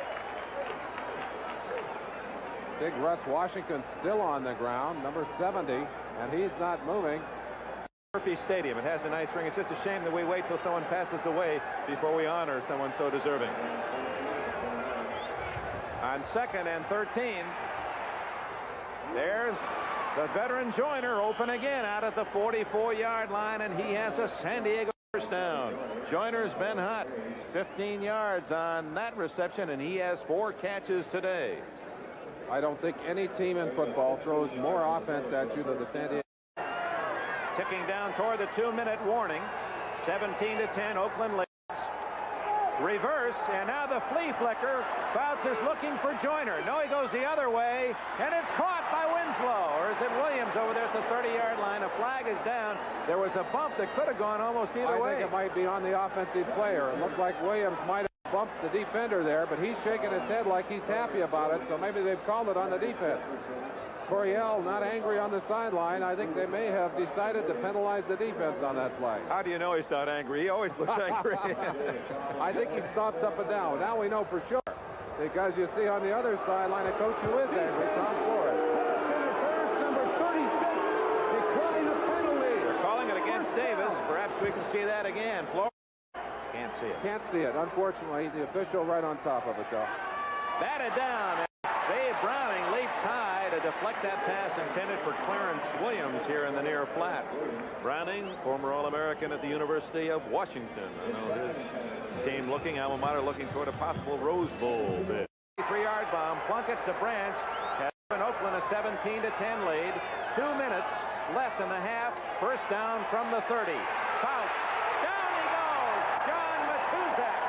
Big Russ Washington still on the ground, number 70, and he's not moving. Murphy Stadium. It has a nice ring. It's just a shame that we wait till someone passes away before we honor someone so deserving. On 2nd and 13, there's the veteran Joyner open again out at the 44-yard line, and he has a San Diego first down. Joyner's been hot. 15 yards on that reception, and he has 4 catches today. I don't think any team in football throws more offense at you than the San Diego. Ticking down toward the 2-minute warning. 17-10 Oakland leads. Reverse, and now the flea flicker. Fouts is looking for Joyner. No, he goes the other way, and it's caught by Winslow. Or is it Williams over there at the 30-yard line? A flag is down. There was a bump that could have gone almost either way. I think it might be on the offensive player. It looked like Williams might have bumped the defender there, but he's shaking his head like he's happy about it, so maybe they've called it on the defense. Coryell not angry on the sideline. I think they may have decided to penalize the defense on that play. How do you know he's not angry? He always looks angry. I think he stops up and down. Now we know for sure, because you see on the other sideline a coach who is angry, Tom Flores. Number 36, decline a penalty. They're calling it against Davis. Perhaps we can see that again. Flores can't see it. Can't see it. Unfortunately, the official right on top of it, though. Batted down. Dave Browning leaps high to deflect that pass intended for Clarence Williams here in the near flat. Browning, former All-American at the University of Washington. I know his team looking, alma mater looking toward a possible Rose Bowl bid. 3-yard bomb. Plunkett to Branch. Has given Oakland a 17-10 lead. 2 minutes left in the half. First down from the 30. Fouts. Down he goes. John Matuszak.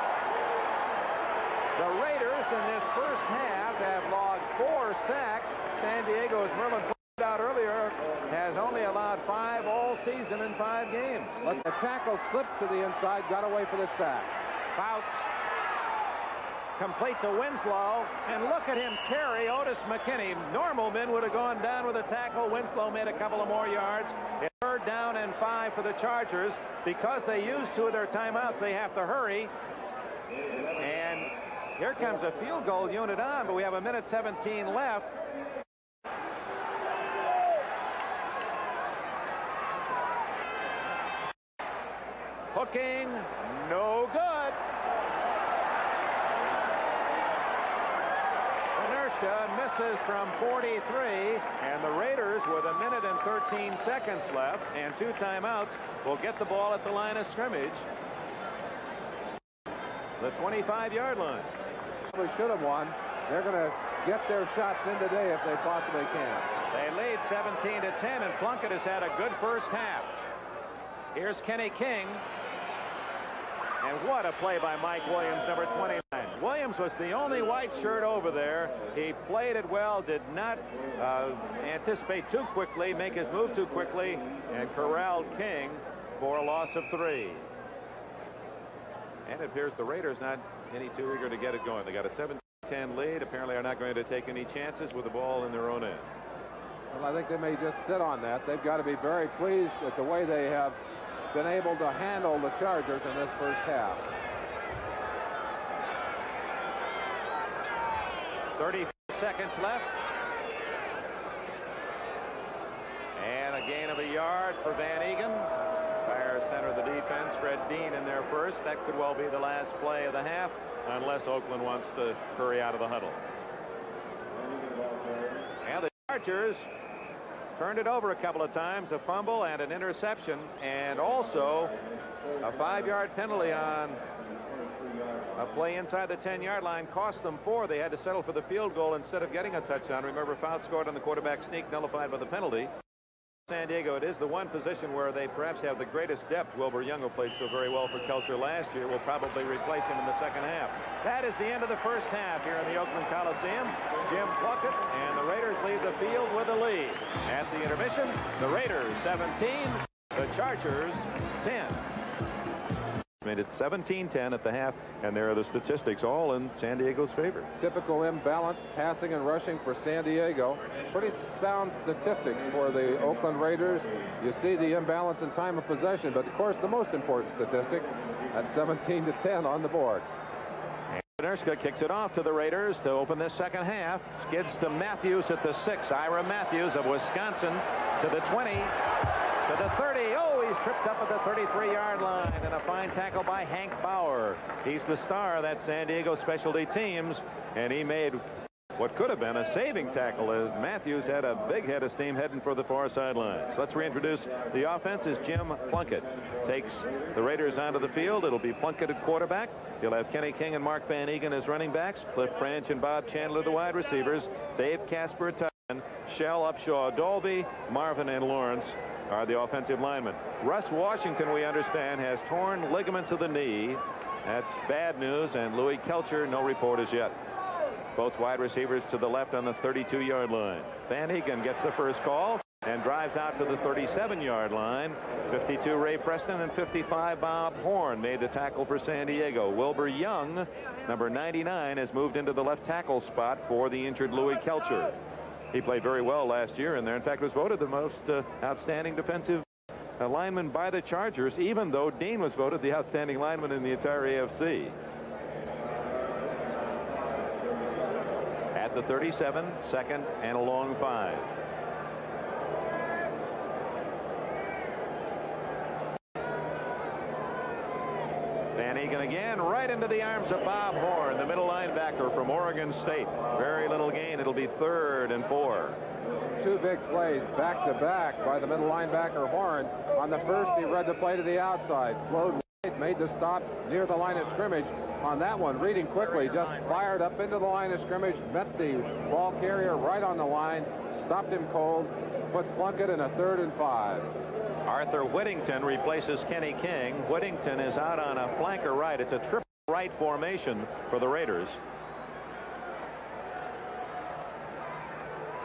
The Raiders in this first half have logged 4 sacks. San Diego, as Merlin pointed out earlier, has only allowed 5 all season in 5 games. But the tackle slipped to the inside, got away for the sack. Fouts complete to Winslow, and look at him carry Otis McKinney. Normal men would have gone down with a tackle. Winslow made a couple of more yards. It's 3rd down and 5 for the Chargers. Because they used 2 of their timeouts, they have to hurry. And here comes a field goal unit on, but we have 1:17 left. Hooking, no good. Inertia misses from 43, and the Raiders, with 1:13 left and 2 timeouts, will get the ball at the line of scrimmage. The 25-yard line. Probably should have won. They're going to get their shots in today if they possibly can. They lead 17-10, and Plunkett has had a good first half. Here's Kenny King. And what a play by Mike Williams, number 29. Williams was the only white shirt over there. He played it well, did not anticipate too quickly, make his move too quickly, and corralled King for a loss of 3. And it appears the Raiders not any too eager to get it going. They got a 17-10 lead. Apparently are not going to take any chances with the ball in their own end. Well, I think they may just sit on that. They've got to be very pleased with the way they have been able to handle the Chargers in this first half. 30 seconds left. And a gain of a yard for Van Egan. Fire center of the defense. Fred Dean in there first. That could well be the last play of the half, unless Oakland wants to hurry out of the huddle. And the Chargers turned it over a couple of times, a fumble and an interception, and also a 5-yard penalty on a play inside the 10-yard line cost them 4. They had to settle for the field goal instead of getting a touchdown. Remember, Fouts scored on the quarterback sneak, nullified by the penalty. San Diego, it is the one position where they perhaps have the greatest depth. Wilbur Young, who played so very well for Kelcher last year, will probably replace him in the second half. That is the end of the first half here in the Oakland Coliseum. Jim Plunkett and the Raiders leave the field with a lead. At the intermission, the Raiders 17, the Chargers 10. Made it 17-10 at the half, and there are the statistics all in San Diego's favor. Typical imbalance passing and rushing for San Diego. Pretty sound statistics for the Oakland Raiders. You see the imbalance in time of possession, but of course the most important statistic at 17-10 on the board. And Nerska kicks it off to the Raiders to open this second half. Skids to Matthews at the 6. Ira Matthews of Wisconsin to the 20. To the 30. Oh, he's tripped up at the 33-yard line, and a fine tackle by Hank Bauer. He's the star of that San Diego specialty teams, and he made what could have been a saving tackle as Matthews had a big head of steam heading for the far sidelines. Let's reintroduce the offense as Jim Plunkett takes the Raiders onto the field. It'll be Plunkett at quarterback. He'll have Kenny King and Mark Van Egan as running backs. Cliff Branch and Bob Chandler the wide receivers. Dave Casper at tight end. Shell, Upshaw, Dolby, Marvin, and Lawrence are the offensive linemen. Russ Washington, we understand, has torn ligaments of the knee. That's bad news. And Louis Kelcher, no report as yet. Both wide receivers to the left on the 32-yard line. Van Egan gets the first call and drives out to the 37-yard line. 52 Ray Preston and 55 Bob Horn made the tackle for San Diego. Wilbur Young, number 99, has moved into the left tackle spot for the injured Louis Kelcher. He played very well last year in there. In fact, was voted the most outstanding defensive lineman by the Chargers, even though Dean was voted the outstanding lineman in the entire AFC. At the 37, second and a long 5. Van Egan again, right into the arms of Bob Horn, the middle linebacker from Oregon State. Very little gain. It'll be 3rd and 4. 2 big plays back-to-back by the middle linebacker Horn. On the first, he read the play to the outside. Flowed right, made the stop near the line of scrimmage. On that one, reading quickly, just fired up into the line of scrimmage, met the ball carrier right on the line, stopped him cold, puts Plunkett in a 3rd and 5. Arthur Whittington replaces Kenny King. Whittington is out on a flanker right. It's a triple right formation for the Raiders.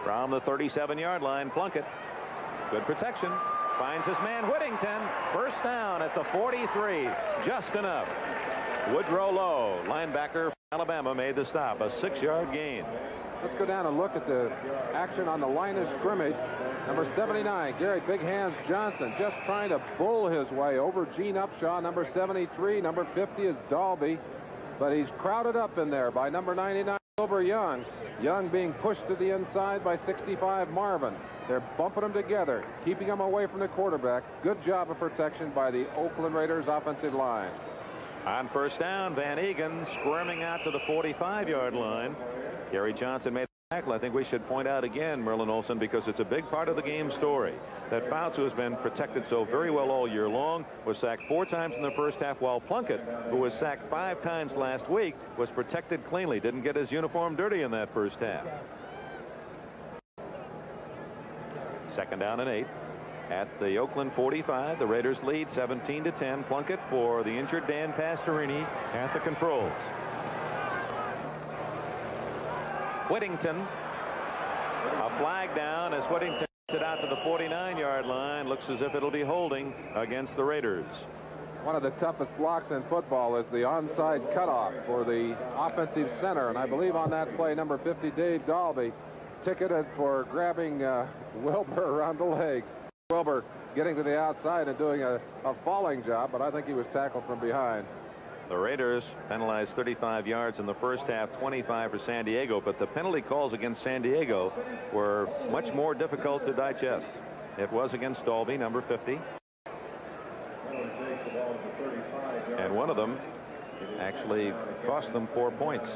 From the 37-yard line, Plunkett. Good protection. Finds his man Whittington. First down at the 43. Just enough. Woodrow Lowe, linebacker from Alabama, made the stop. A 6-yard gain. Let's go down and look at the action on the line of scrimmage. Number 79, Gary Big Hands Johnson, just trying to bull his way over Gene Upshaw. Number 73, number 50 is Dalby, but he's crowded up in there by number 99, Wilbur Young. Young being pushed to the inside by 65, Marvin. They're bumping them together, keeping them away from the quarterback. Good job of protection by the Oakland Raiders offensive line. On first down, Van Egan squirming out to the 45-yard line. Gary Johnson made the tackle. I think we should point out again, Merlin Olsen, because it's a big part of the game story, that Fouts, who has been protected so very well all year long, was sacked 4 times in the first half, while Plunkett, who was sacked 5 times last week, was protected cleanly. Didn't get his uniform dirty in that first half. Second down and 8. at the Oakland 45. The Raiders lead 17-10. Plunkett for the injured Dan Pastorini at the controls. Whittington, a flag down as Whittington it out to the 49-yard line. Looks as if it'll be holding against the Raiders. One of the toughest blocks in football is the onside cutoff for the offensive center, and I believe on that play number 50 Dave Dalby ticketed for grabbing Wilbur around the legs. Wilbur getting to the outside and doing a falling job, but I think he was tackled from behind. The Raiders penalized 35 yards in the first half, 25 for San Diego, but the penalty calls against San Diego were much more difficult to digest. It was against Dalby, number 50. And one of them actually cost them 4 points.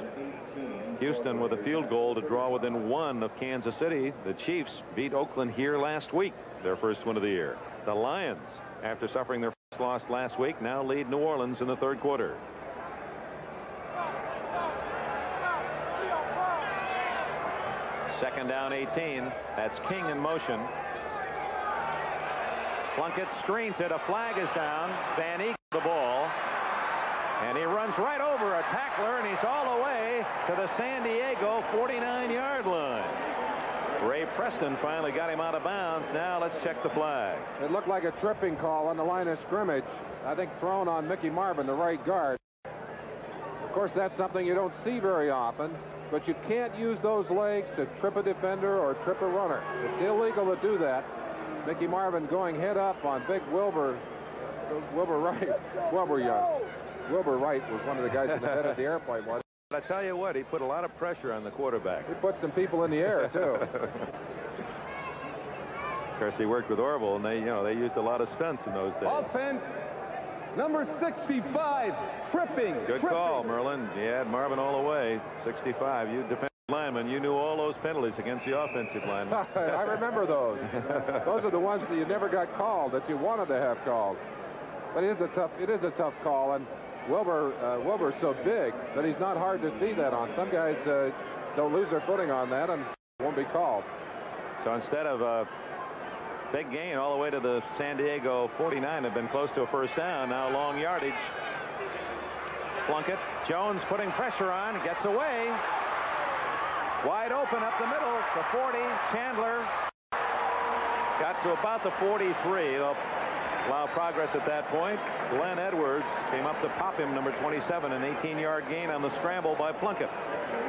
Houston with a field goal to draw within 1 of Kansas City. The Chiefs beat Oakland here last week, their first win of the year. The Lions, after suffering their first loss last week, now lead New Orleans in the third quarter. Second down 18. That's King in motion. Plunkett screens it. A flag is down. Van Eek the ball. And he runs right over a tackler, and he's all the way to the San Diego 49-yard line. Ray Preston finally got him out of bounds. Now let's check the flag. It looked like a tripping call on the line of scrimmage. I think thrown on Mickey Marvin, the right guard. Of course, that's something you don't see very often, but you can't use those legs to trip a defender or trip a runner. It's illegal to do that. Mickey Marvin going head up on big Wilbur Young. Wilbur Wright was one of the guys in the head of the airplane once. I tell you what, he put a lot of pressure on the quarterback. He put some people in the air, too. Of course, he worked with Orville, and they used a lot of stunts in those days. Offense, number 65, tripping. Good call, Merlin. You had Marvin all the way. 65. You defensive lineman. You knew all those penalties against the offensive lineman. I remember those. Those are the ones that you never got called, that you wanted to have called. But it is a tough call, and Wilbur's so big that he's not hard to see that on. Some guys don't lose their footing on that and won't be called. So instead of a big gain all the way to the San Diego 49, have been close to a first down. Now long yardage. Plunkett, Jones putting pressure on, gets away. Wide open up the middle. The 40, Chandler got to about the 43. They'll allow progress at that point. Glenn Edwards came up to pop him, number 27, an 18-yard gain on the scramble by Plunkett.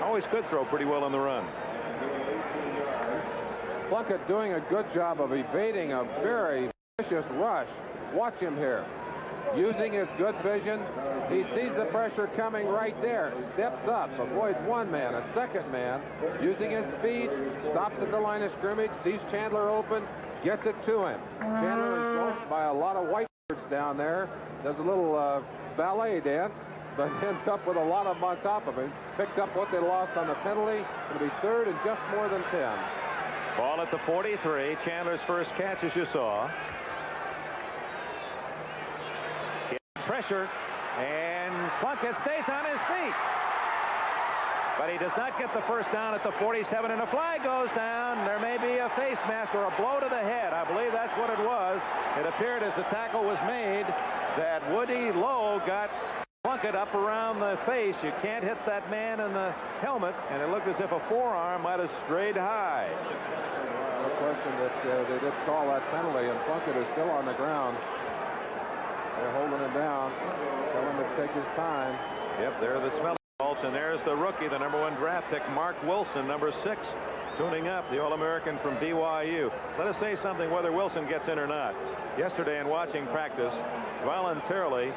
Always could throw pretty well on the run. Plunkett doing a good job of evading a very vicious rush. Watch him here. Using his good vision, he sees the pressure coming right there. Steps up, avoids one man, a second man. Using his speed, stops at the line of scrimmage, sees Chandler open, gets it to him. Chandler is joined by a lot of whitebirds down there. Does a little ballet dance, but ends up with a lot of them on top of him. Picked up what they lost on the penalty. It'll be third and just more than 10. Ball at the 43. Chandler's first catch, as you saw. Pressure, and Plunkett stays on his feet. But he does not get the first down at the 47, and a flag goes down. There may be a face mask or a blow to the head. I believe that's what it was. It appeared as the tackle was made that Woody Lowe got Plunkett up around the face. You can't hit that man in the helmet, and it looked as if a forearm might have strayed high. No question that they did call that penalty, and Plunkett is still on the ground. They're holding him down. Tell him to take his time. Yep, there are the smelling salts, and there's the rookie, the #1 draft pick, Mark Wilson, number 6, tuning up, the All-American from BYU. Let us say something whether Wilson gets in or not. Yesterday in watching practice, voluntarily,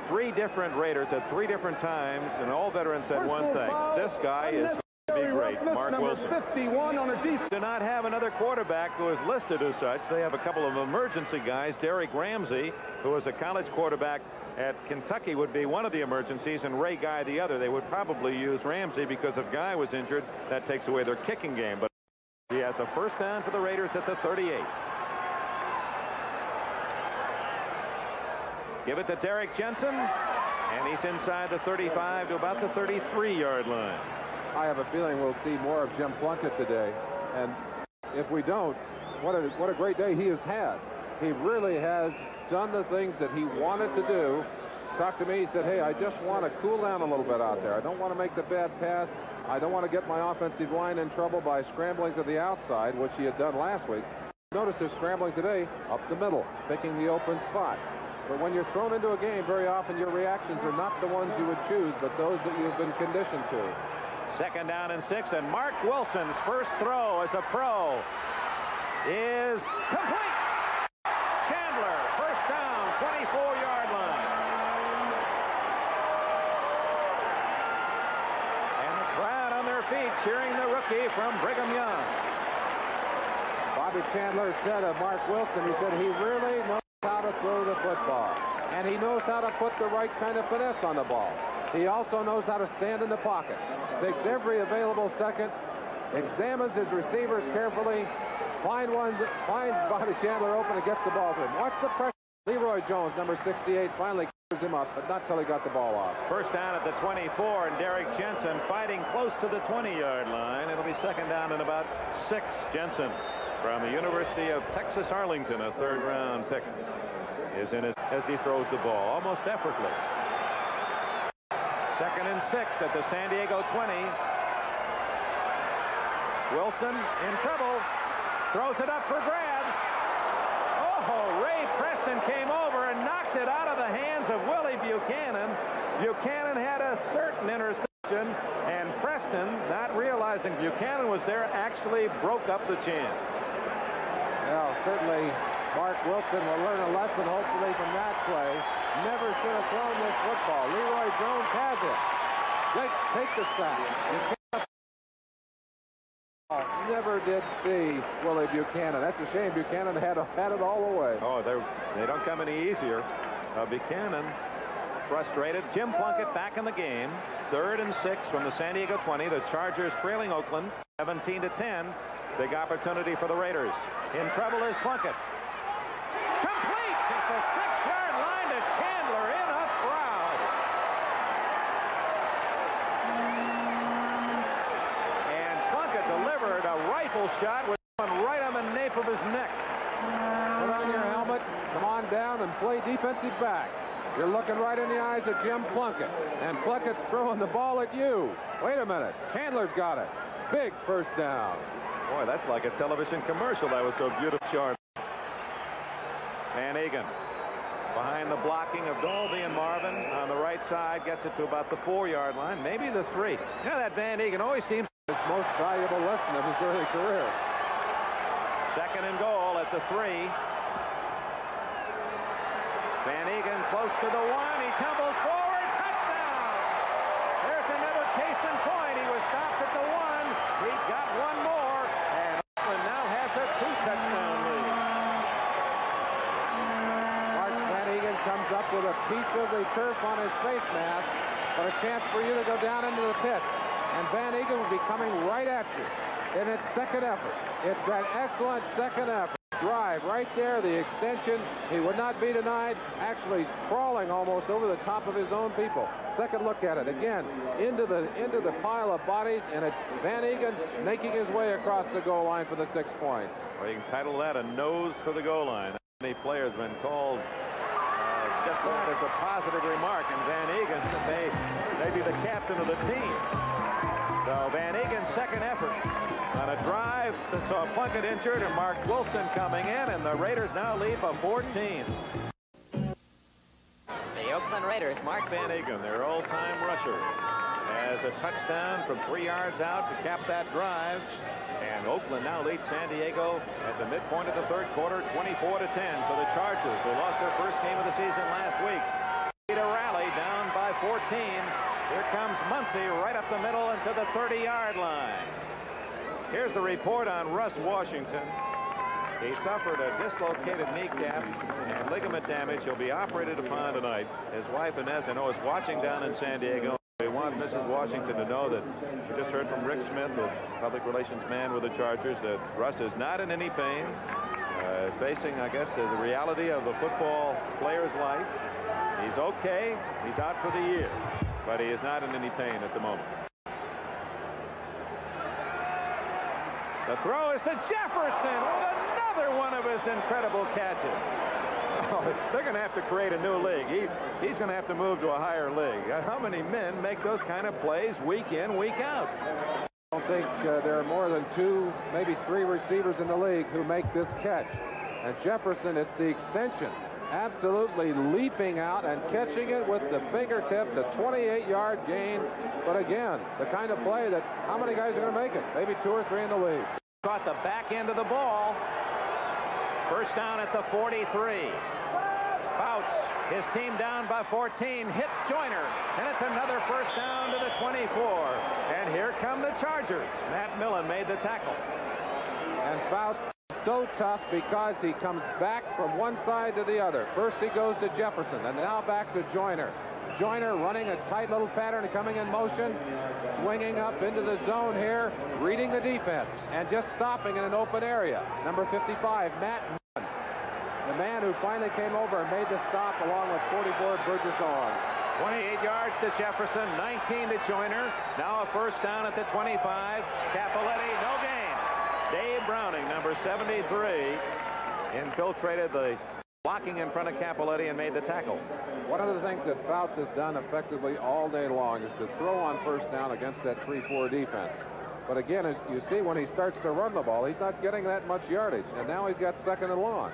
3 different Raiders at 3 different times, and all veterans said one thing. This guy is be great. Mark Wilson. 51 on a defense. Do not have another quarterback who is listed as such. They have a couple of emergency guys. Derek Ramsey, who was a college quarterback at Kentucky, would be one of the emergencies, and Ray Guy the other. They would probably use Ramsey because if Guy was injured, that takes away their kicking game. But he has a first down for the Raiders at the 38. Give it to Derek Jensen, and he's inside the 35 to about the 33-yard line. I have a feeling we'll see more of Jim Plunkett today, and if we don't, what a great day he has had. he really has done the things that he wanted to do. Talked to me, he said, hey, I just want to cool down a little bit out there. I don't want to make the bad pass. I don't want to get my offensive line in trouble by scrambling to the outside, which he had done last week. Notice his scrambling today up the middle, picking the open spot. But when you're thrown into a game, very often your reactions are not the ones you would choose, but those that you've been conditioned to. 2nd down and 6, and Mark Wilson's first throw as a pro is complete. Chandler, first down, 24-yard line. And the crowd on their feet cheering the rookie from Brigham Young. Bobby Chandler said of Mark Wilson, he said he really knows how to throw the football. And he knows how to put the right kind of finesse on the ball. He also knows how to stand in the pocket. Takes every available second, examines his receivers carefully, finds Bobby Chandler open and gets the ball to him. Watch the pressure. Leroy Jones, number 68, finally clears him up, but not till he got the ball off. First down at the 24, and Derek Jensen fighting close to the 20-yard line. It'll be 2nd down and about 6. Jensen from the University of Texas Arlington, a 3rd-round pick, is in as he throws the ball, almost effortless. 2nd and 6 at the San Diego 20. Wilson in trouble. Throws it up for grabs. Oh, Ray Preston came over and knocked it out of the hands of Willie Buchanan. Buchanan had a certain interception, and Preston, not realizing Buchanan was there, actually broke up the chance. Well, certainly Mark Wilson will learn a lesson, hopefully, from that play. Never should have thrown this football. Leroy Jones has it. Take the sack. Never did see Willie Buchanan. That's a shame. Buchanan had it all the way. Oh, they don't come any easier. Buchanan frustrated. Jim Plunkett back in the game. 3rd and 6 from the San Diego 20. The Chargers trailing Oakland 17-10. Big opportunity for the Raiders. In trouble is Plunkett. Complete! It's a 6-yard line to Chandler in a crowd. And Plunkett delivered a rifle shot with one right on the nape of his neck. Put on your helmet, come on down and play defensive back. You're looking right in the eyes of Jim Plunkett. And Plunkett's throwing the ball at you. Wait a minute. Chandler's got it. Big first down. Boy, that's like a television commercial. That was so beautiful. Sharp. Van Egan behind the blocking of Dolby and Marvin on the right side, gets it to about the 4-yard line, maybe the 3. You know, that Van Egan always seems his most valuable lesson of his early career. 2nd and goal at the 3. Van Egan close to the 1. He tumbles forward. Touchdown! There's another case in point. He was stopped at the 1. He got one more, and Oakland now has a 2-touchdown lead. Mark Van Egan comes up with a piece of the turf on his face mask, but a chance for you to go down into the pit. And Van Egan will be coming right at you in its 2nd effort. It's that excellent 2nd effort. Drive right there, the extension. He would not be denied, actually crawling almost over the top of his own people. 2nd look at it again, into the pile of bodies, and it's Van Egan making his way across the goal line for the 6 point. Well, you can title that a nose for the goal line. Many players have been called just that as a positive remark, and Van Egan may be the captain of the team. So Van Egan's 2nd effort on a drive that saw Plunkett injured and Mark Wilson coming in, and the Raiders now lead by 14. The Oakland Raiders, Mark Van Egan, their all-time rusher, has a touchdown from 3 yards out to cap that drive. And Oakland now leads San Diego at the midpoint of the 3rd quarter, 24-10. So the Chargers, who lost their first game of the season last week, need a rally down by 14. Here comes Muncy right up the middle into the 30-yard line. Here's the report on Russ Washington. He suffered a dislocated kneecap and ligament damage. He'll be operated upon tonight. His wife, Inez, I know, is watching down in San Diego. We want Mrs. Washington to know that we just heard from Rick Smith, the public relations man with the Chargers, that Russ is not in any pain, facing, I guess, the reality of a football player's life. He's okay. He's out for the year, but he is not in any pain at the moment. The The throw is to Jefferson with another one of his incredible catches. Oh, they're going to have to create a new league. He's going to have to move to a higher league. How many men make those kind of plays week in, week out? I don't think there are more than 2, maybe 3 receivers in the league who make this catch. And Jefferson, it's the extension. Absolutely leaping out and catching it with the fingertips, a 28-yard gain. But again, the kind of play that how many guys are going to make it? Maybe 2 or 3 in the league. Caught the back end of the ball. First down at the 43. Fouts, his team down by 14, hits Joyner, and it's another first down to the 24. And here come the Chargers. Matt Millen made the tackle. And Fouts so tough because he comes back from one side to the other. First he goes to Jefferson, and now back to Joyner. Joyner running a tight little pattern, coming in motion, swinging up into the zone here, reading the defense, and just stopping in an open area. Number 55, Matt Millen, the man who finally came over and made the stop along with 44 Burgess on. 28 yards to Jefferson, 19 to Joyner. Now a first down at the 25. Capoletti, no gain. Dave Browning, number 73, infiltrated the blocking in front of Capoletti and made the tackle. One of the things that Fouts has done effectively all day long is to throw on first down against that 3-4 defense. But again, as you see, when he starts to run the ball, he's not getting that much yardage. And now he's got second and long.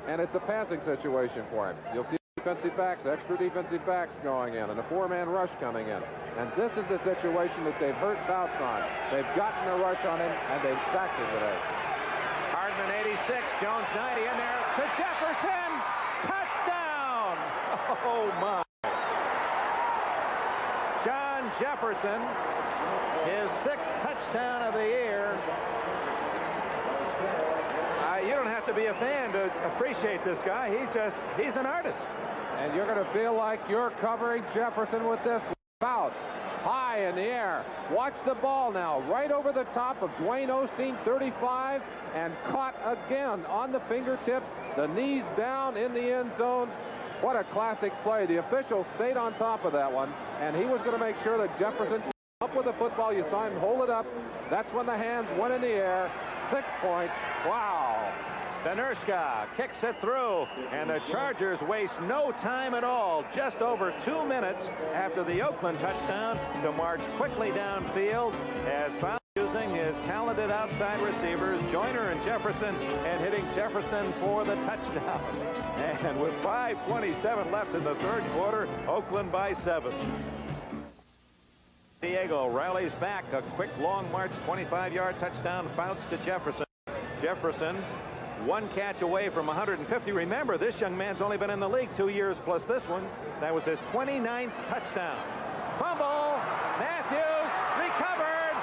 And it's a passing situation for him. You'll see defensive backs, extra defensive backs going in, and a 4-man rush coming in. And this is the situation that they've hurt Fouts on. They've gotten the rush on him, and they've sacked him today. Hardman 86, Jones 90 in there to Jefferson. Touchdown! Oh, my. John Jefferson, his 6th touchdown of the year. You don't have to be a fan to appreciate this guy. He's an artist. And you're going to feel like you're covering Jefferson with this. Fouts high in the air. Watch the ball now. Right over the top of Dwayne Osteen, 35, and caught again on the fingertips. The knees down in the end zone. What a classic play. The official stayed on top of that one, and he was going to make sure that Jefferson up with the football. You saw him hold it up. That's when the hands went in the air. 6 points. Wow. Benerska kicks it through, and the Chargers waste no time at all. Just over 2 minutes after the Oakland touchdown to march quickly downfield as Fouts using his talented outside receivers, Joyner and Jefferson, and hitting Jefferson for the touchdown. And with 5:27 left in the third quarter, Oakland by 7. Diego rallies back. A quick long march, 25-yard touchdown. Fouts to Jefferson. Jefferson, 1 catch away from 150. Remember, this young man's only been in the league 2 years plus this one. That was his 29th touchdown. Fumble. Matthews recovered.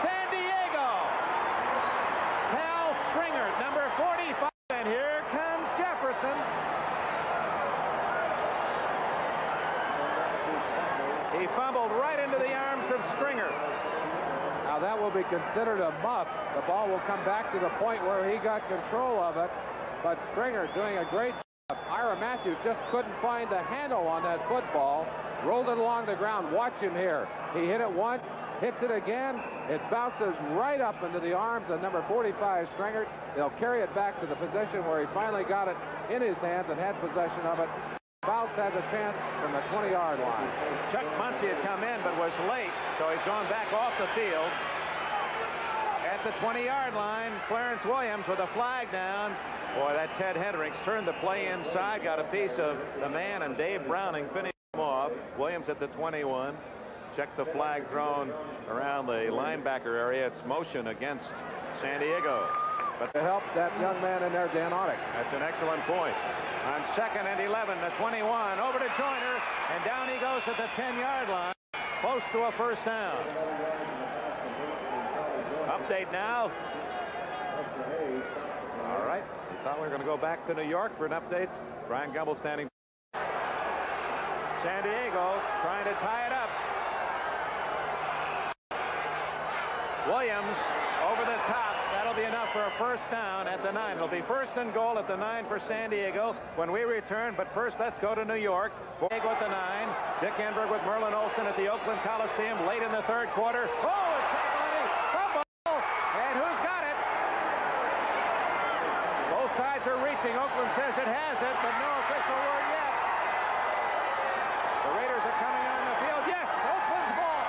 San Diego. Hal Stringer, number 45. And here comes Jefferson. He fumbled right into the arms of Stringer. Now that will be considered a muff. The ball will come back to the point where he got control of it. But Stringer doing a great job. Ira Matthews just couldn't find the handle on that football. Rolled it along the ground. Watch him here. He hit it once, hits it again. It bounces right up into the arms of number 45, Stringer. They'll carry it back to the position where he finally got it in his hands and had possession of it. Fouts has a chance from the 20-yard line. Chuck Muncie had come in but was late, so he's gone back off the field. At the 20-yard line, Clarence Williams with a flag down. Boy, that Ted Hendricks turned the play inside, got a piece of the man, and Dave Browning finished him off. Williams at the 21. Check the flag thrown around the linebacker area. It's motion against San Diego. But to help that young man in there, Dan Fouts. That's an excellent point. On 2nd and 11, the 21, over to Joyner, and down he goes at the 10-yard line, close to a first down. Update now. All right, we thought we were going to go back to New York for an update. Brian Gumbel standing. San Diego trying to tie it up. Williams over the top. That'll be enough for a first down at the 9. It'll be 1st and goal at the 9 for San Diego when we return. But first, let's go to New York. Diego at the 9. Dick Enberg with Merlin Olsen at the Oakland Coliseum late in the third quarter. Oh, it's Capoletti. Fumble. And who's got it? sides are reaching. Oakland says it has it, but no official word yet. The Raiders are coming on the field. Yes, Oakland's ball.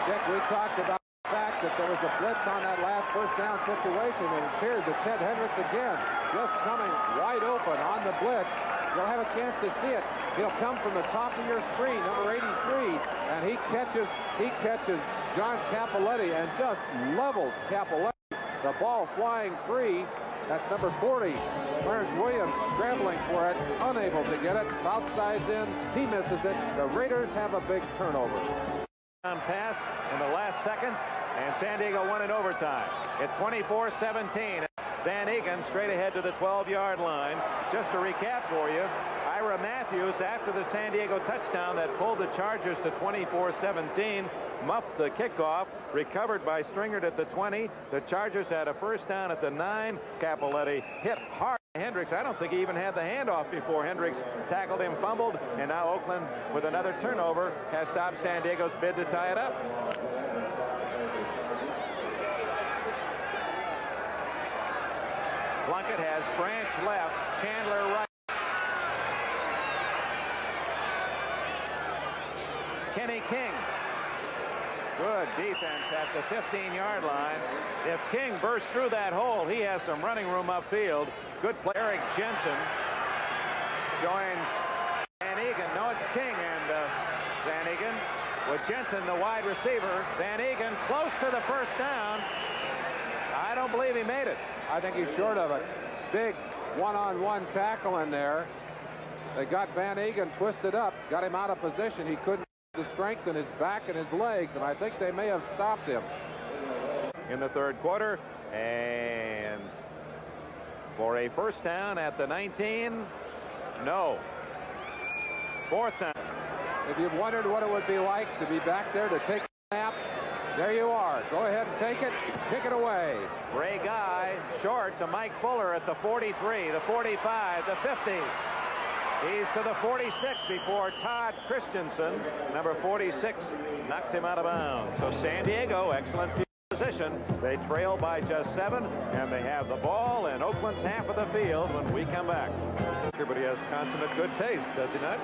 Dick, we talked about the fact that there was a blitz on that last first down situation, and it appears that Ted Hendricks again just coming wide open on the blitz. You'll have a chance to see it. He'll come from the top of your screen, number 83, and he catches John Capoletti and just levels Capoletti. The ball flying free. That's number 40. Clarence Williams scrambling for it, unable to get it. Outside's in. He misses it. The Raiders have a big turnover. Pass in the last seconds, and San Diego won in overtime. It's 24-17. Van Egan straight ahead to the 12-yard line. Just to recap for you, Ira Matthews, after the San Diego touchdown that pulled the Chargers to 24-17, muffed the kickoff, recovered by Stringer at the 20. The Chargers had a first down at the 9. Capoletti hit hard. Hendricks, I don't think he even had the handoff before Hendricks tackled him, fumbled, and now Oakland, with another turnover, has stopped San Diego's bid to tie it up. Plunkett has Branch left, Chandler right. Kenny King. Good defense at the 15-yard line. If King bursts through that hole, he has some running room upfield. Good play. Eric Jensen joins Van Egan. No, it's King and Van Egan with Jensen, the wide receiver. Van Egan close to the first down. I don't believe he made it. I think he's short of it. Big one-on-one tackle in there. They got Van Egan twisted up, got him out of position. He couldn't to strengthen his back and his legs, and I think they may have stopped him. In the third quarter, and for a first down at the 19. No. Fourth down. If you've wondered what it would be like to be back there to take a snap, there you are. Go ahead and take it. Kick it away. Ray Guy short to Mike Fuller at the 43, the 45, the 50. He's to the 46 before Todd Christensen, number 46, knocks him out of bounds. So San Diego, excellent position. They trail by just 7, and they have the ball in Oakland's half of the field when we come back. Everybody has consummate good taste, does he not?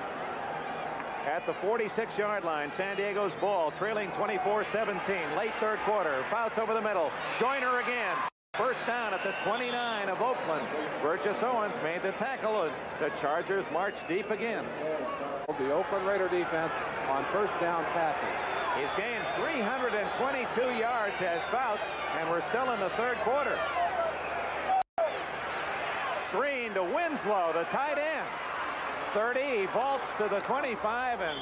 At the 46-yard line, San Diego's ball, trailing 24-17, late third quarter. Fouts over the middle. Joyner again. First down at the 29 of Oakland. Burgess Owens made the tackle. The Chargers march deep again. The Oakland Raider defense on first down passing. He's gained 322 yards as Fouts, and we're still in the third quarter. Screen to Winslow, the tight end. 30, he vaults to the 25 and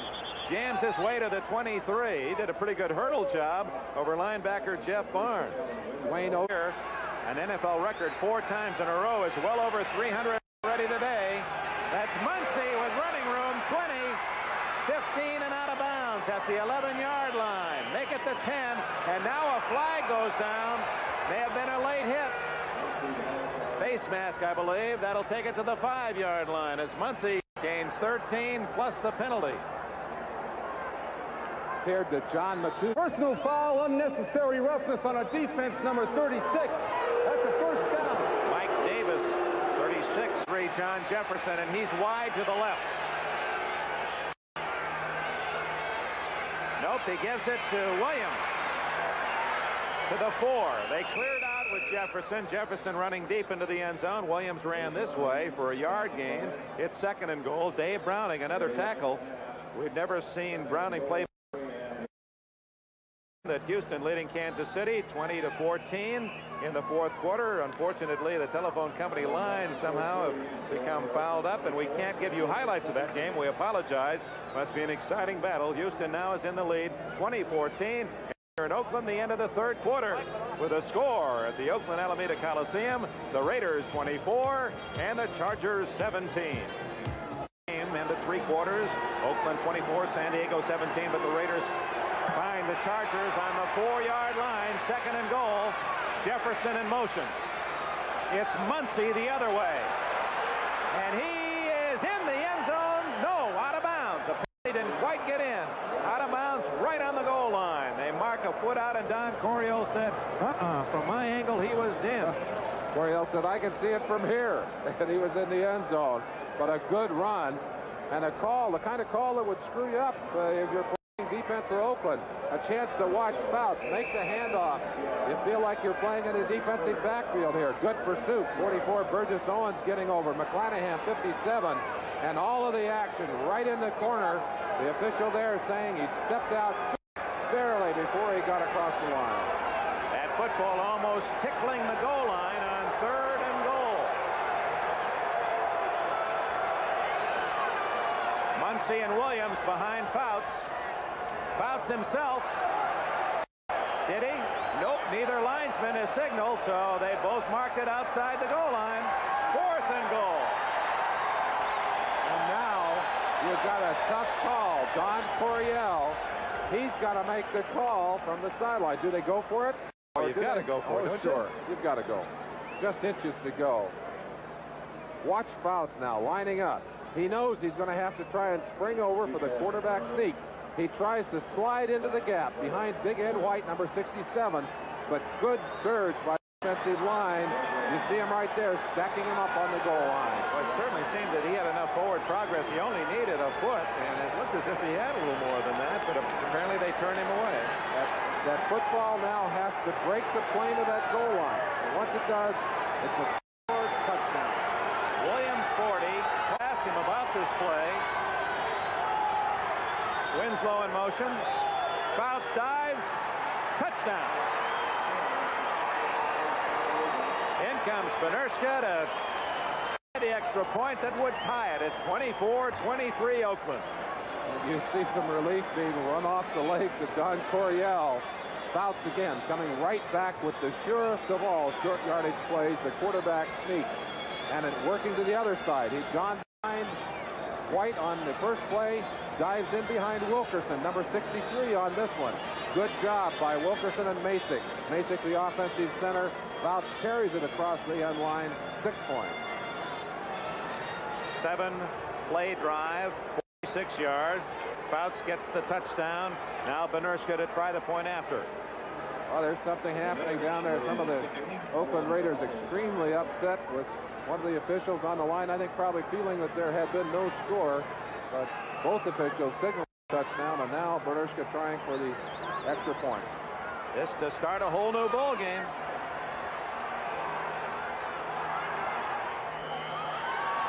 jams his way to the 23. He did a pretty good hurdle job over linebacker Jeff Barnes. Wayne O'Hare, an NFL record 4 times in a row, is well over 300 already today. That's Muncie with running room, 20, 15 and out of bounds at the 11-yard line. Make it the 10, and now a flag goes down. May have been a late hit. Face mask, I believe. That'll take it to the 5-yard line as Muncie gains 13 plus the penalty. Paired to John McCune. Personal foul, unnecessary roughness on a defense, number 36. That's a first down. Mike Davis, 36, John Jefferson, and he's wide to the left. Nope, he gives it to Williams. To the 4. They cleared out with Jefferson. Jefferson running deep into the end zone. Williams ran this way for a yard gain. It's second and goal. Dave Browning, another tackle. We've never seen Browning play. That Houston leading Kansas City 20-14 in the fourth quarter. Unfortunately, the telephone company lines somehow have become fouled up, and we can't give you highlights of that game. We apologize. Must be an exciting battle. Houston now is in the lead 20-14. Here in Oakland, the end of the third quarter with a score at the Oakland Alameda Coliseum. The Raiders 24 and the Chargers 17. Game into 3 quarters. Oakland 24, San Diego 17, but the Raiders find the Chargers on the 4-yard line. Second and goal. Jefferson in motion. It's Muncie the other way. And he is in the end zone. No, out of bounds. The penalty didn't quite get in. Out of bounds right on the goal line. They mark a foot out, and Don Coryell said, from my angle, he was in. Coryell said, I can see it from here. And he was in the end zone. But a good run and a call, the kind of call that would screw you up if you're playing defense for Oakland. A chance to watch Fouts make the handoff. You feel like you're playing in a defensive backfield here. Good pursuit. 44, Burgess Owens getting over. McClanahan, 57. And all of the action right in the corner. The official there saying he stepped out barely before he got across the line. That football almost tickling the goal line on 3rd and goal. Muncy and Williams behind Fouts. Fouts himself. Did he? Nope, neither linesman has signaled, so they both marked it outside the goal line. 4th and goal. And now you've got a tough call. Don Coryell, he's got to make the call from the sideline. Do they go for it? Oh, you've got to go for it, don't sure. You've got to go. Just inches to go. Watch Fouts now lining up. He knows he's going to have to try and spring over for the quarterback sneak. He tries to slide into the gap behind Big Ed White, number 67, but good surge by the defensive line. You see him right there, stacking him up on the goal line. Well, it certainly seemed that he had enough forward progress. He only needed a foot, and it looked as if he had a little more than that, but apparently they turned him away. That football now has to break the plane of that goal line. And once it does, it's a scored touchdown. Williams 40, asked him about this play. Winslow in motion. Fouts dives. Touchdown. In comes Benerska to the extra point that would tie it. It's 24-23 Oakland. You see some relief being run off the legs of Don Coryell. Fouts again coming right back with the surest of all short yardage plays, the quarterback sneak. And it working to the other side. He's gone behind White on the first play, dives in behind Wilkerson, number 63 on this one. Good job by Wilkerson and Masick. Masick, the offensive center. Fouts carries it across the end line, 6 points. 7-play drive, 46 yards. Fouts gets the touchdown. Now Benerska to try the point after. Oh, there's something happening down there. Some of the Oakland Raiders extremely upset with one of the officials on the line. I think probably feeling that there had been no score, but both officials signaled touchdown, and now Benerska trying for the extra point. This to start a whole new ball game.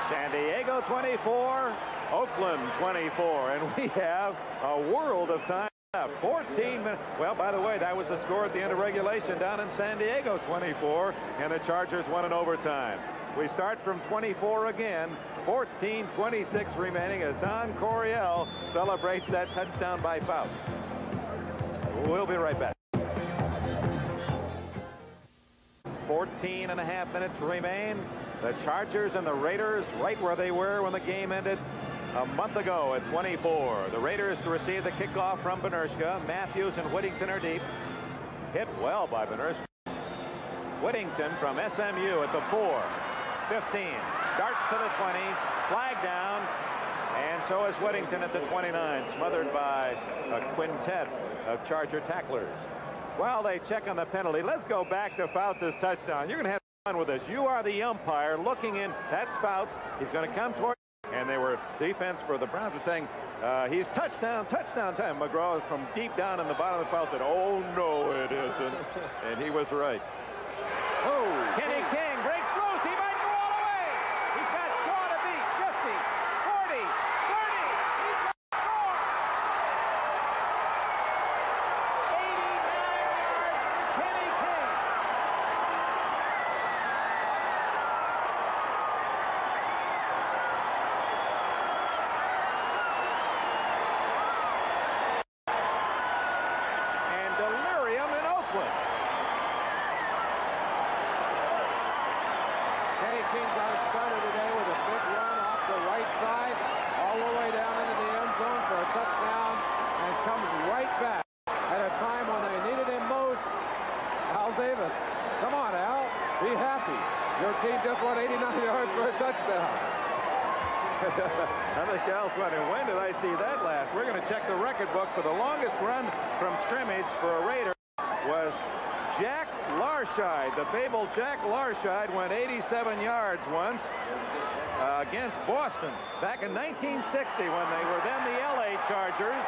San Diego 24, Oakland 24, and we have a world of time left. 14 minutes. Well, by the way, that was the score at the end of regulation down in San Diego, 24, and the Chargers won in overtime. We start from 24 again. 14:26 remaining as Don Coryell celebrates that touchdown by Fouts. We'll be right back. 14.5 minutes remain. The Chargers and the Raiders right where they were when the game ended a month ago at 24. The Raiders to receive the kickoff from Benerska. Matthews and Whittington are deep. Hit well by Benerska. Whittington from SMU at the 4. 15. Darts to the 20. Flag down. And so is Whittington at the 29. Smothered by a quintet of Charger tacklers. While they check on the penalty, let's go back to Fouts' touchdown. You're going to have fun with this. You are the umpire looking in. That's Fouts. He's going to come toward you. And they were defense for the Browns were saying he's touchdown time. McGraw from deep down in the bottom of the field said, oh, no, it isn't. And he was right. Oh, Kenny King breaks loose. He might go all the way. He's got Shaw to beat. 50, 40, 30. He's got score. 89 yards. Kenny King. And delirium in Oakland. Kenny King got it started today with a big run off the right side, all the way down into the end zone for a touchdown, and comes right back at a time when they needed him most. Al Davis, come on, Al, be happy. Your team just won 89 yards for a touchdown. I think Al's running. When did I see that last? We're going to check the record book for the longest run from scrimmage for a Raider. Larscheid. The Babel Jack Larscheid went 87 yards once against Boston back in 1960 when they were then the LA Chargers.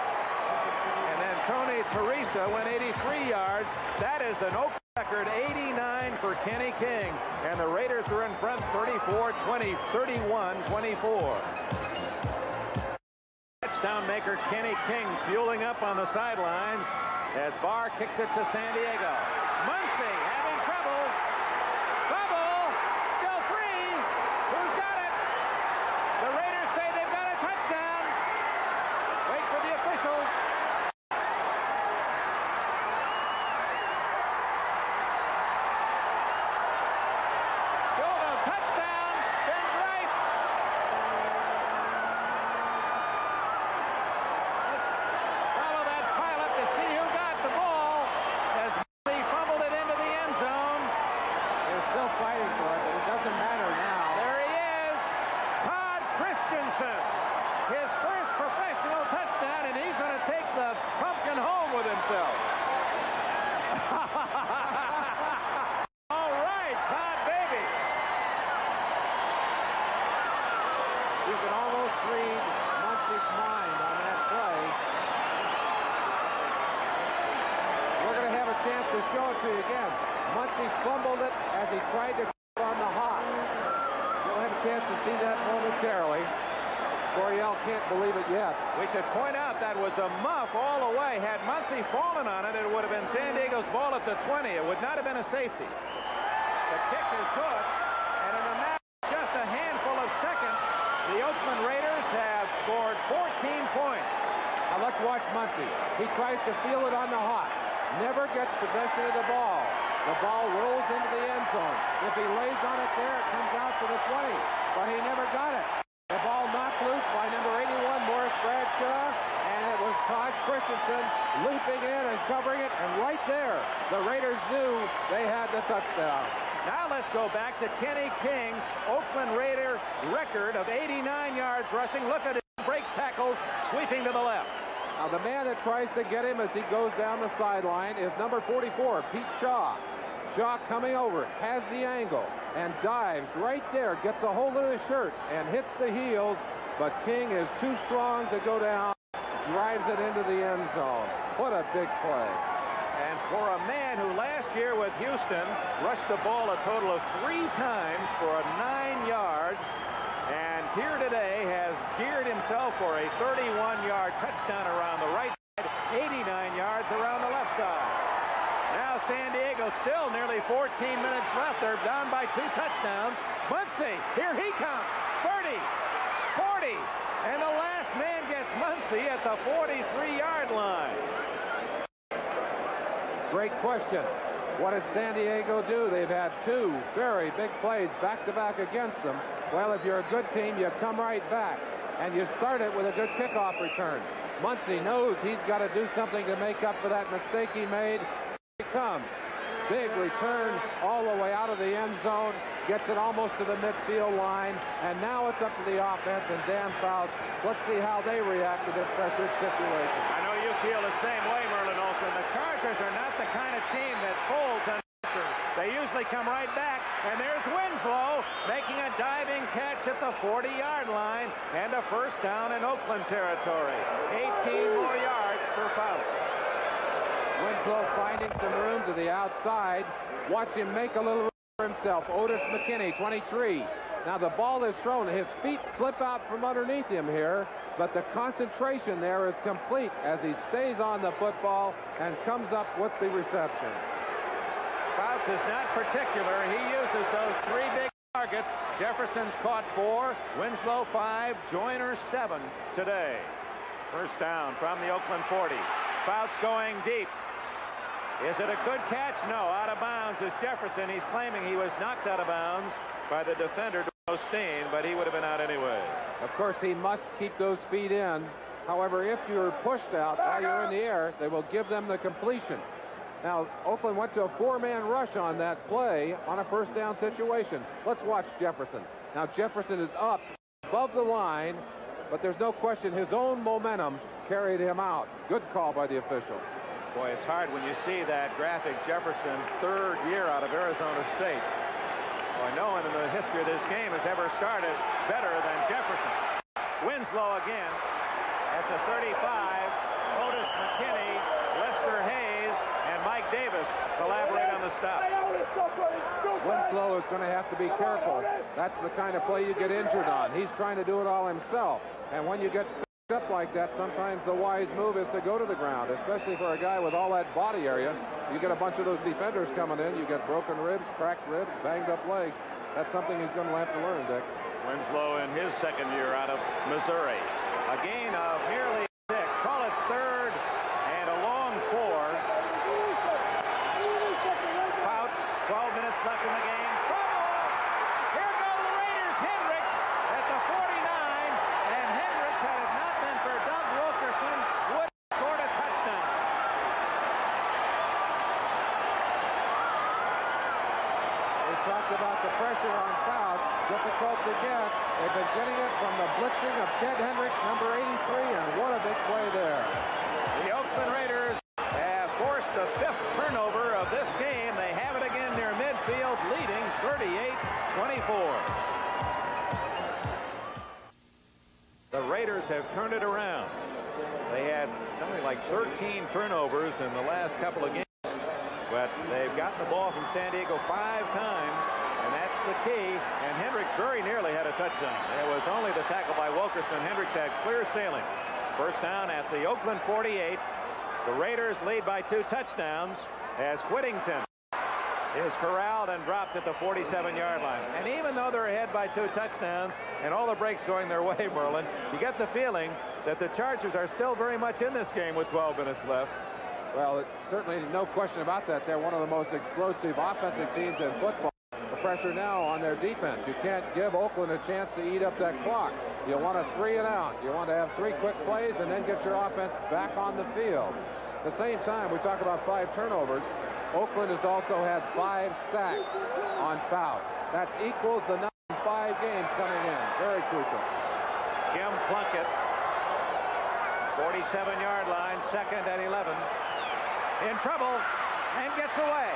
And then Tony Teresa went 83 yards. That is an Oakland record, 89 for Kenny King. And the Raiders are in front 34-20, 31-24. Touchdown maker Kenny King fueling up on the sidelines as Barr kicks it to San Diego. Muncy having trouble. Bubble still free. Who's got it? The Raiders say they've got a touchdown. Wait for the officials. Still a touchdown. Ben Wright. Follow that pilot to see who got the ball as he fumbled it into the end zone. They're still fighting for it, but it doesn't matter now. There he is, Todd Christensen. His first professional touchdown, and he's going to take the pumpkin home with himself. All right, Todd baby. You can almost read Muncy's mind on that play. We're going to have a chance to show it to you again. Muncy fumbled it as he tried to put it on the hop. You'll have a chance to see that momentarily. Coryell can't believe it yet. We should point out that was a muff all the way. Had Muncy fallen on it, it would have been San Diego's ball at the 20. It would not have been a safety. The kick is good, and in a matter of just a handful of seconds, the Oakland Raiders have scored 14 points. Now let's watch Muncy. He tries to feel it on the hop. Never gets possession of the ball. The ball rolls into the end zone. If he lays on it there, it comes out to the 20. But he never got it. The ball knocked loose by number 81, Morris Bradshaw, and it was Todd Christensen leaping in and covering it, and right there, the Raiders knew they had the touchdown. Now let's go back to Kenny King's Oakland Raider record of 89 yards rushing. Look at it, breaks tackles, sweeping to the left. Now the man that tries to get him as he goes down the sideline is number 44, Pete Shaw. Shaw coming over, has the angle, and dives right there, gets a hold of the shirt, and hits the heels, but King is too strong to go down, drives it into the end zone. What a big play. And for a man who last year with Houston rushed the ball a total of 3 times for 9 yards, and here today has geared himself for a 31-yard touchdown around the right side, 89 yards around the left side. Now San Diego still nearly 14 minutes left. They're down by 2 touchdowns. Muncy, here he comes. 30, 40, and the last man gets Muncy at the 43-yard line. Great question. What does San Diego do? They've had 2 very big plays back-to-back against them. Well, if you're a good team, you come right back, and you start it with a good kickoff return. Muncy knows he's got to do something to make up for that mistake he made. Here he comes. Big return all the way out of the end zone. Gets it almost to the midfield line. And now it's up to the offense and Dan Fouts. Let's see how they react to this pressured situation. I know you feel the same way, Merlin Olsen. The Chargers are not the kind of team that folds under pressure. They usually come right back. And there's Winslow making a diving catch at the 40-yard line. And a first down in Oakland territory. 18 more yards for Fouts. Winslow finding some room to the outside. Watch him make a little room for himself. Otis McKinney, 23. Now the ball is thrown. His feet slip out from underneath him here, but the concentration there is complete as he stays on the football and comes up with the reception. Fouts is not particular. He uses those 3 big targets. Jefferson's caught 4, Winslow 5, Joyner 7 today. First down from the Oakland 40. Fouts going deep. Is it a good catch? No. Out of bounds is Jefferson. He's claiming he was knocked out of bounds by the defender, Osteen, but he would have been out anyway. Of course, he must keep those feet in. However, if you're pushed out while you're in the air, they will give them the completion. Now, Oakland went to a 4-man rush on that play on a first down situation. Let's watch Jefferson. Now, Jefferson is up above the line, but there's no question his own momentum carried him out. Good call by the official. Boy, it's hard when you see that graphic. Jefferson, third year out of Arizona State. Boy, no one in the history of this game has ever started better than Jefferson. Winslow again at the 35. Otis McKinney, Lester Hayes, and Mike Davis collaborate on the stop. Winslow is going to have to be careful. That's the kind of play you get injured on. He's trying to do it all himself. And when you get up like that, sometimes the wise move is to go to the ground, especially for a guy with all that body area. You get a bunch of those defenders coming in, you get broken ribs, cracked ribs, banged up legs. That's something he's going to have to learn, Dick. Winslow in his second year out of Missouri. A gain of nearly 6. Call it third and a long 4. Fouts, 12 minutes left in the game. Here go the Raiders. Hendricks at the 49. And Hendricks, had it not been for Doug Wilkerson, would have scored a touchdown. We talked about the pressure on Fouts. Difficult to get. They've been getting it from the blitzing of Ted Hendricks, number 83, and what a big play there. The Oakland Raiders have forced the 5th turnover of this game. They have it again near midfield, leading 38-24. The Raiders have turned it around. They had something like 13 turnovers in the last couple of games, but they've gotten the ball from San Diego 5 times. And that's the key. And Hendricks very nearly had a touchdown. It was only the tackle by Wilkerson. Hendricks had clear sailing. First down at the Oakland 48. The Raiders lead by 2 touchdowns as Whittington is corralled and dropped at the 47-yard line. And even though they're ahead by 2 touchdowns and all the breaks going their way, Merlin, you get the feeling that the Chargers are still very much in this game with 12 minutes left. Well, certainly no question about that. They're one of the most explosive offensive teams in football. The pressure now on their defense. You can't give Oakland a chance to eat up that clock. You want a 3 and out. You want to have 3 quick plays and then get your offense back on the field. At the same time, we talk about 5 turnovers. Oakland has also had 5 sacks on Fouts. That equals the number of 5 games coming in. Very crucial. Jim Plunkett, 47-yard line, 2nd and 11. In trouble and gets away.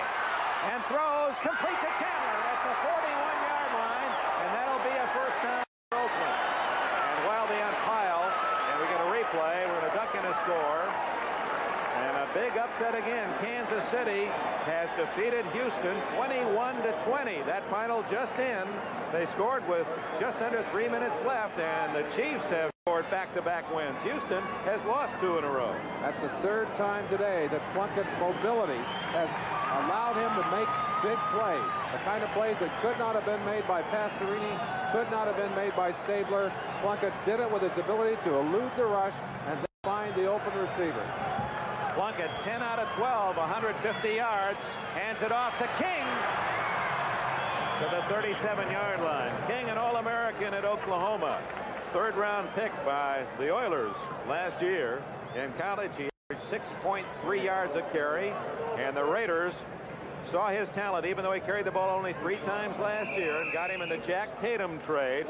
And throws complete to Chandler at the 41-yard line, and that'll be a first down for Oakland. And while they unpile, and we get a replay, we're going to duck in a score. And a big upset again. Kansas City has defeated Houston 21-20. That final just in. They scored with just under 3 minutes left, and the Chiefs have scored back-to-back wins. Houston has lost 2 in a row. That's the 3rd time today that Plunkett's mobility has allowed him to make big plays. The kind of plays that could not have been made by Pastorini, could not have been made by Stabler. Plunkett did it with his ability to elude the rush and then find the open receiver. Plunkett, 10 out of 12, 150 yards, hands it off to King to the 37-yard line. King, an All-American at Oklahoma. 3rd-round pick by the Oilers last year. In college, he averaged 6.3 yards a carry, and the Raiders saw his talent, even though he carried the ball only 3 times last year, and got him in the Jack Tatum trade,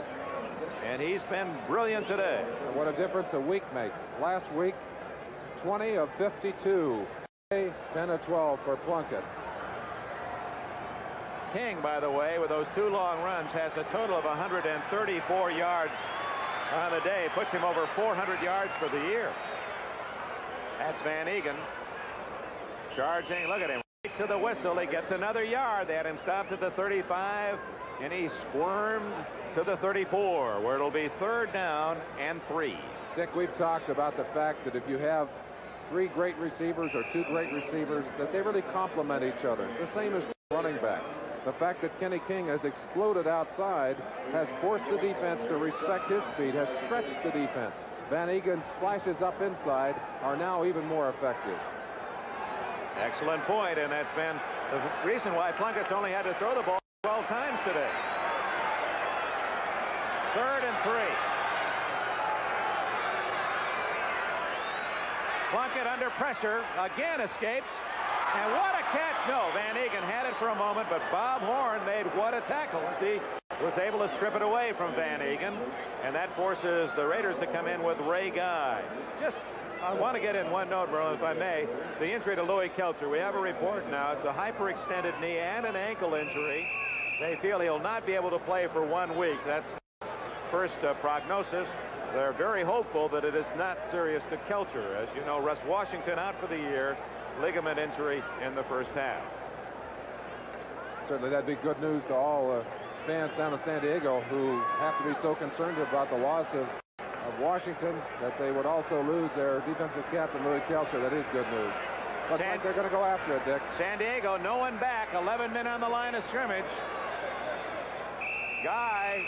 and he's been brilliant today. And what a difference a week makes. Last week, 20 of 52. 10 of 12 for Plunkett. King, by the way, with those 2 long runs, has a total of 134 yards on the day. Puts him over 400 yards for the year. That's Van Egan. Charging. Look at him. Right to the whistle. He gets another yard. They had him stopped at the 35, and he squirmed to the 34, where it'll be 3rd down and 3. Dick, we've talked about the fact that if you have 3 great receivers or 2 great receivers, that they really complement each other. The same as running backs. The fact that Kenny King has exploded outside has forced the defense to respect his speed, has stretched the defense. Van Egen's flashes up inside are now even more effective. Excellent point, and that's been the reason why Plunkett's only had to throw the ball 12 times today. 3rd and 3. Plunkett under pressure, again escapes. And what a catch. No, Van Egan had it for a moment, but Bob Horn made what a tackle. He was able to strip it away from Van Egan, and that forces the Raiders to come in with Ray Guy. Just I want to get in one note, Merlin, if I may. The injury to Louis Kelcher. We have a report now. It's a hyperextended knee and an ankle injury. They feel he'll not be able to play for 1 week. That's first prognosis. They're very hopeful that it is not serious to Kelcher. As you know, Russ Washington out for the year. Ligament injury in the first half. Certainly that'd be good news to all fans down in San Diego who have to be so concerned about the loss of Washington that they would also lose their defensive captain, Louis Kelcher. That is good news. Looks like they're going to go after it, Dick. San Diego, no one back. 11 men on the line of scrimmage. Guy,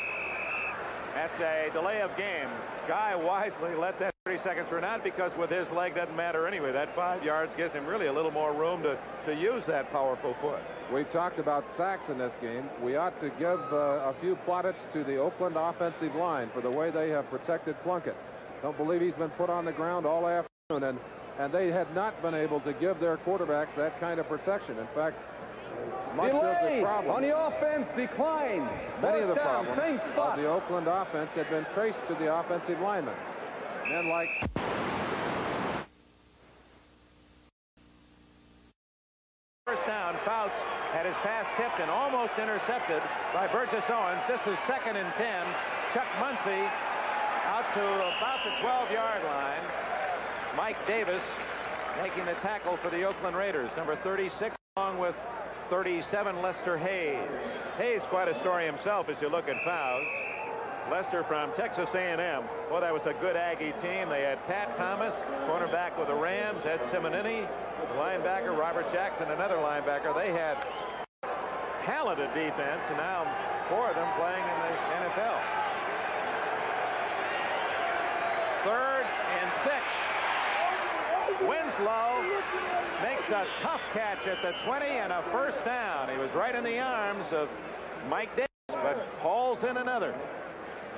that's a delay of game. Guy wisely let that 30 seconds run out because with his leg doesn't matter anyway. That 5 yards gives him really a little more room to use that powerful foot. We talked about sacks in this game. We ought to give a few plaudits to the Oakland offensive line for the way they have protected Plunkett. Don't believe he's been put on the ground all afternoon, and they had not been able to give their quarterbacks that kind of protection. In fact, much of the problem on the offense declined. Many of the down, problems of the Oakland offense had been traced to the offensive linemen. Men like first down, Fouts had his pass tipped and almost intercepted by Burgess Owens. This is 2nd and 10. Chuck Muncy out to about the 12-yard line. Mike Davis making the tackle for the Oakland Raiders. Number 36 along with 37 Lester Hayes. Hayes quite a story himself as you look at Fouts. Lester from Texas A&M. Well, that was a good Aggie team. They had Pat Thomas, cornerback with the Rams, Ed Simonini, linebacker Robert Jackson, another linebacker. They had talented defense, and now 4 of them playing in the NFL. 3rd and 6. Winslow makes a tough catch at the 20 and a first down. He was right in the arms of Mike Davis, but hauls in another.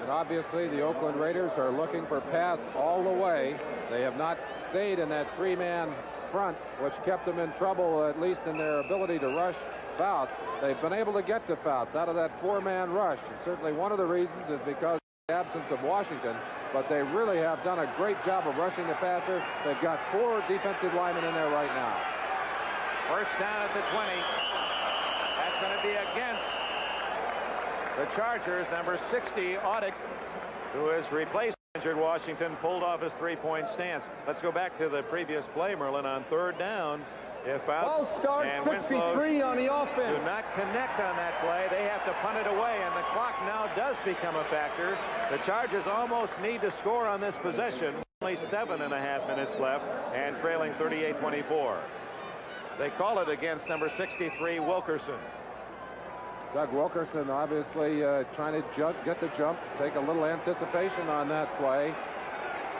And obviously the Oakland Raiders are looking for pass all the way. They have not stayed in that 3-man front, which kept them in trouble, at least in their ability to rush Fouts. They've been able to get to Fouts out of that 4-man rush. And certainly one of the reasons is because of the absence of Washington. But they really have done a great job of rushing the passer. They've got 4 defensive linemen in there right now. First down at the 20. That's going to be against the Chargers. Number 60, Audick, who has replaced injured Washington, pulled off his 3-point stance. Let's go back to the previous play, Merlin, on 3rd down. If Fouts and Winslow on the offense do not connect on that play, they have to punt it away, and the clock now does become a factor. The Chargers almost need to score on this possession. Only 7.5 minutes left and trailing 38-24. They call it against number 63, Wilkerson. Doug Wilkerson obviously trying to get the jump, take a little anticipation on that play.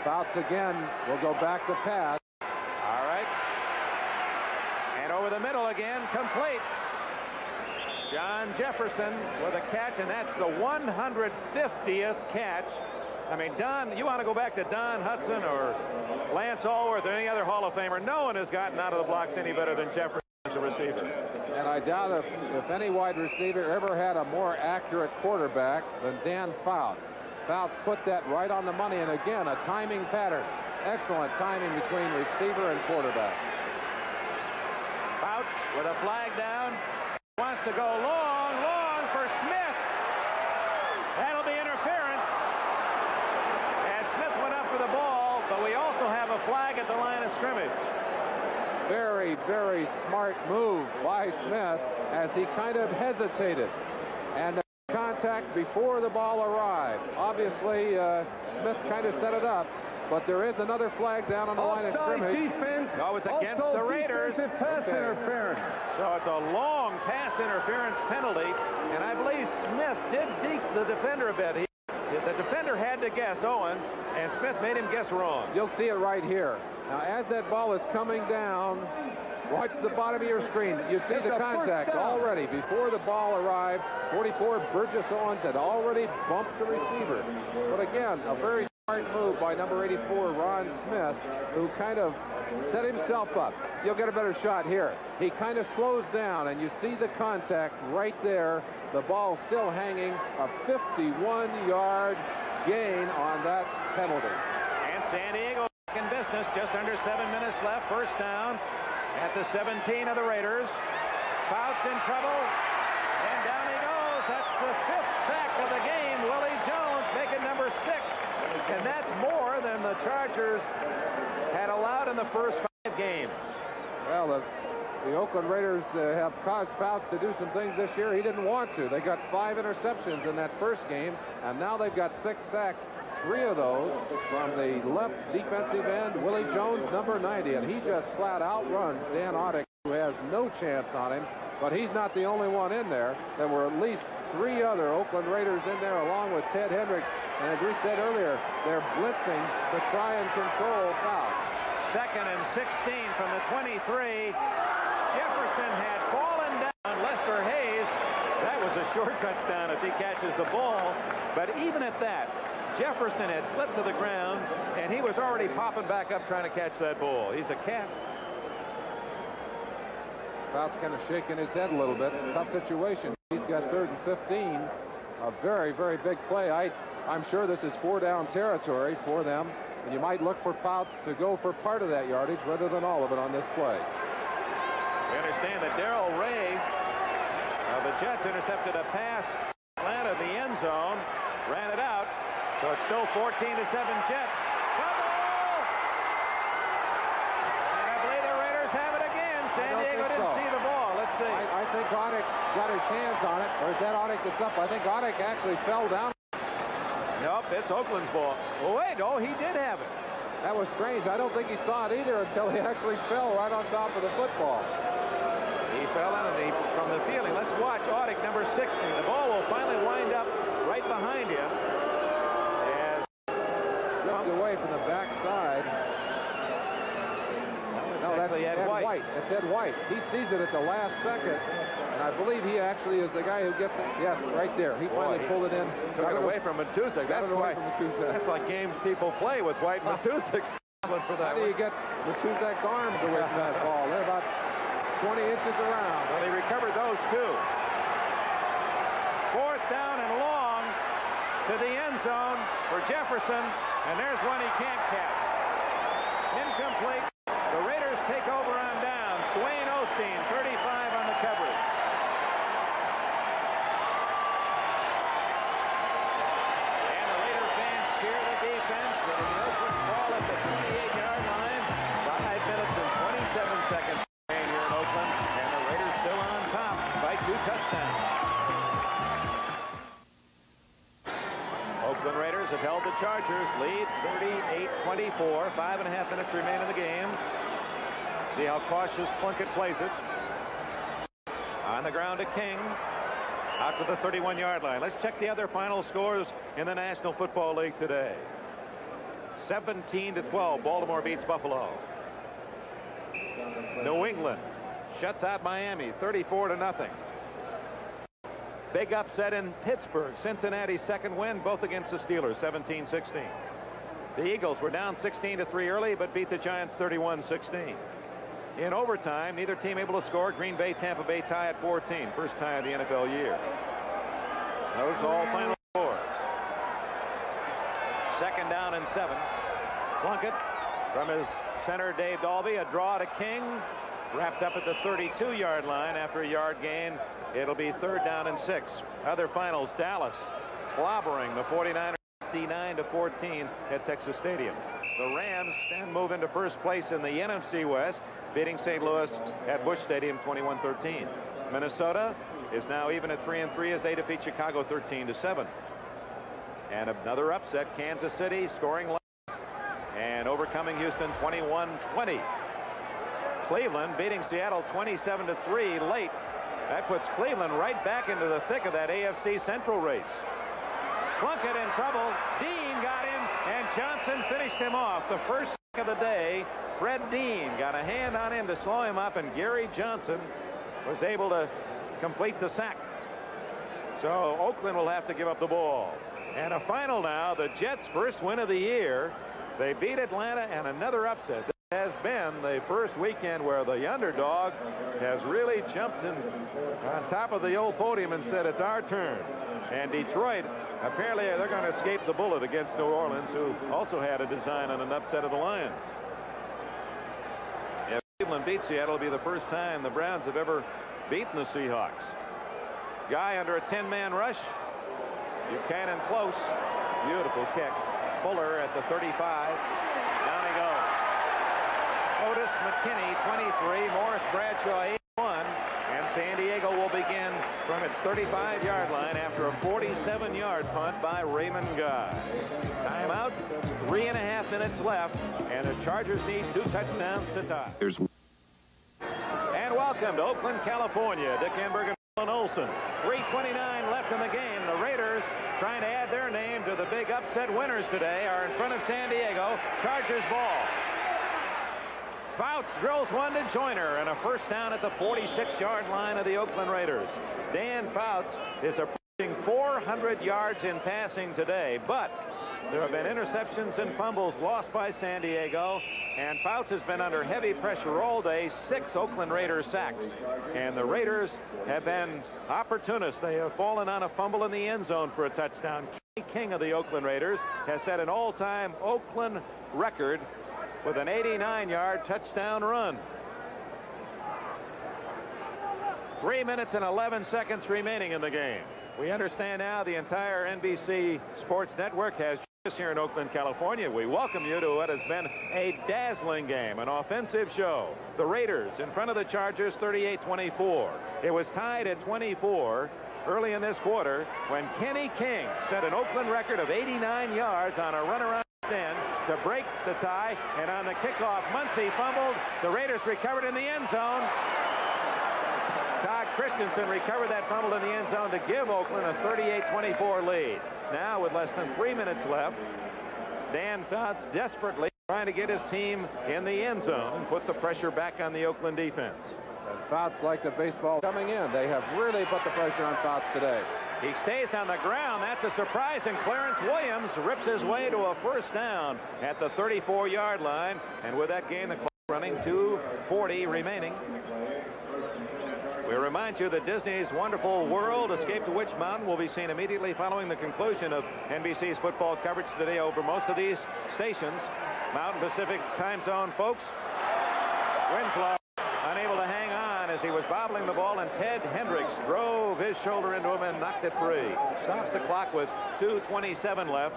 Fouts again will go back to pass. All right. And over the middle again, complete. John Jefferson with a catch, and that's the 150th catch. I mean, Don, you want to go back to Don Hudson or Lance Allworth or any other Hall of Famer, no one has gotten out of the blocks any better than Jefferson as a receiver. And I doubt if any wide receiver ever had a more accurate quarterback than Dan Fouts. Fouts put that right on the money, and again, a timing pattern. Excellent timing between receiver and quarterback. Fouts with a flag down. Wants to go long for Smith. That'll be interference. As Smith went up for the ball, but we also have a flag at the line of scrimmage. Very, very smart move by Smith as he kind of hesitated. And contact before the ball arrived. Obviously, Smith kind of set it up, but there is another flag down on the line of scrimmage. Defense. No, it's against the Raiders. Pass interference. So it's a long pass interference penalty, and I believe Smith did beat the defender a bit. The defender had to guess Owens, and Smith made him guess wrong. You'll see it right here. Now, as that ball is coming down, watch the bottom of your screen. You see the contact already. Before the ball arrived, 44 Burgess Owens had already bumped the receiver. But again, a very smart move by number 84, Ron Smith, who kind of set himself up. You'll get a better shot here. He kind of slows down, and you see the contact right there. The ball still hanging, a 51-yard gain on that penalty. And San Diego back in business. business. Just under 7 minutes left. First down at the 17 of the Raiders. Fouts in trouble. And down he goes. That's the 5th sack of the game. Willie Jones making number 6. And that's more than the Chargers had allowed in the first 5 games. Well, the Oakland Raiders have caused Fouts to do some things this year he didn't want to. They got 5 interceptions in that first game, and now they've got 6 sacks. 3 of those from the left defensive end, Willie Jones, number 90, and he just flat outruns Dan Fouts, who has no chance on him. But he's not the only one in there. There were at least 3 other Oakland Raiders in there, along with Ted Hendricks. And as we said earlier, they're blitzing to try and control Fouts. 2nd and 16 from the 23. Jefferson had fallen down. Lester Hayes, that was a short touchdown if he catches the ball. But even at that, Jefferson had slipped to the ground, and he was already popping back up trying to catch that ball. He's a cat. Fouts kind of shaking his head a little bit. Tough situation. He's got 3rd and 15. A very, very big play. I'm sure this is 4-down territory for them. And you might look for Fouts to go for part of that yardage rather than all of it on this play. We understand that Darrell Ray of the Jets intercepted a pass Atlanta in the end zone, ran it out, so it's still 14-7 Jets. Fumble! And I believe the Raiders have it again. San Diego didn't see the ball. Let's see. I think Fouts got his hands on it, or is that Fouts that's up? I think Fouts actually fell down. Nope, it's Oakland's ball. Oh, wait, oh, he did have it. That was strange. I don't think he saw it either until he actually fell right on top of the football. He fell in from the ceiling. Let's watch Audick, number 16. The ball will finally wind up right behind him. As Ripped away from the backside. No, that's Ed White. That's Ed White. He sees it at the last second. And I believe he actually is the guy who gets it. Yes, right there. He finally pulled it in. Took it away from Matusek. That's why. That's like games people play with White and Matusek. How do you get Matusek's arms away from that ball? They're about 20 inches around. Well, he recovered those 2. 4th down and long to the end zone for Jefferson. And there's one he can't catch. Incomplete. The Raiders take over on downs. Dwayne Osteen, 35 on the coverage. And the Raiders fans cheer the defense. And the Oakland ball at the 28-yard line. 5 minutes and 27 seconds here in Oakland. And the Raiders still on top by 2 touchdowns. Oakland Raiders have held the Chargers. Lead 38-24. 5.5 minutes remain in the game. See how cautious Plunkett plays it. On the ground to King. Out to the 31-yard line. Let's check the other final scores in the National Football League today. 17-12. Baltimore beats Buffalo. New England shuts out Miami 34-0. Big upset in Pittsburgh. Cincinnati's 2nd win, both against the Steelers, 17-16. The Eagles were down 16-3 early, but beat the Giants 31-16. In overtime, neither team able to score. Green Bay, Tampa Bay tie at 14. First tie of the NFL year. Those all final scores. 2nd down and 7. Plunkett from his center, Dave Dalby. A draw to King. Wrapped up at the 32-yard line after a yard gain. It'll be 3rd down and 6. Other finals, Dallas clobbering the 49ers 59-14 at Texas Stadium. The Rams then move into first place in the NFC West, beating St. Louis at Busch Stadium 21-13. Minnesota is now even at 3-3 as they defeat Chicago 13-7. And another upset, Kansas City scoring less and overcoming Houston 21-20. Cleveland beating Seattle 27-3 late. That puts Cleveland right back into the thick of that AFC Central race. Plunkett in trouble. Dean got him, and Johnson finished him off. The first of the day, Fred Dean got a hand on him to slow him up, and Gary Johnson was able to complete the sack. So Oakland will have to give up the ball. And a final now, the Jets' first win of the year. They beat Atlanta, and another upset. This has been the first weekend where the underdog has really jumped in on top of the old podium and said it's our turn. And Detroit, apparently they're going to escape the bullet against New Orleans, who also had a design on an upset of the Lions. Oakland beat Seattle. It'll be the first time the Browns have ever beaten the Seahawks. Guy under a 10-man rush. Buchanan close. Beautiful kick. Fuller at the 35. Down he goes. Otis McKinney, 23. Morris Bradshaw, 81. And San Diego will begin from its 35-yard line after a 47-yard punt by Raymond Guy. Timeout. 3.5 minutes left. And the Chargers need 2 touchdowns to tie. And welcome to Oakland, California. Dick Enberg and Alan Olson. 3:29 left in the game. The Raiders, trying to add their name to the big upset winners today, are in front of San Diego. Chargers ball. Fouts drills one to Joyner, and a first down at the 46-yard line of the Oakland Raiders. Dan Fouts is approaching 400 yards in passing today, but there have been interceptions and fumbles lost by San Diego, and Fouts has been under heavy pressure all day. 6 Oakland Raiders sacks, and the Raiders have been opportunists. They have fallen on a fumble in the end zone for a touchdown. Kenny King of the Oakland Raiders has set an all-time Oakland record with an 89-yard touchdown run. 3 minutes and 11 seconds remaining in the game. We understand now the entire NBC Sports Network has us here in Oakland, California. We welcome you to what has been a dazzling game, an offensive show. The Raiders in front of the Chargers, 38-24. It was tied at 24 early in this quarter when Kenny King set an Oakland record of 89 yards on a runaround end to break the tie, and on the kickoff, Muncy fumbled. The Raiders recovered in the end zone. Todd Christensen recovered that fumble in the end zone to give Oakland a 38-24 lead. Now, with less than 3 minutes left, Dan Fouts desperately trying to get his team in the end zone and put the pressure back on the Oakland defense. And Fouts, like the baseball coming in, they have really put the pressure on Fouts today. He stays on the ground. That's a surprise, and Clarence Williams rips his way to a first down at the 34-yard line. And with that game, the clock running, 2:40 remaining. We remind you that Disney's Wonderful World Escape to Witch Mountain will be seen immediately following the conclusion of NBC's football coverage today over most of these stations. Mountain Pacific time zone, folks. Winslow unable to hang on as he was bobbling the ball, and Ted Hendricks drove his shoulder into him and knocked it free. Stops the clock with 2:27 left.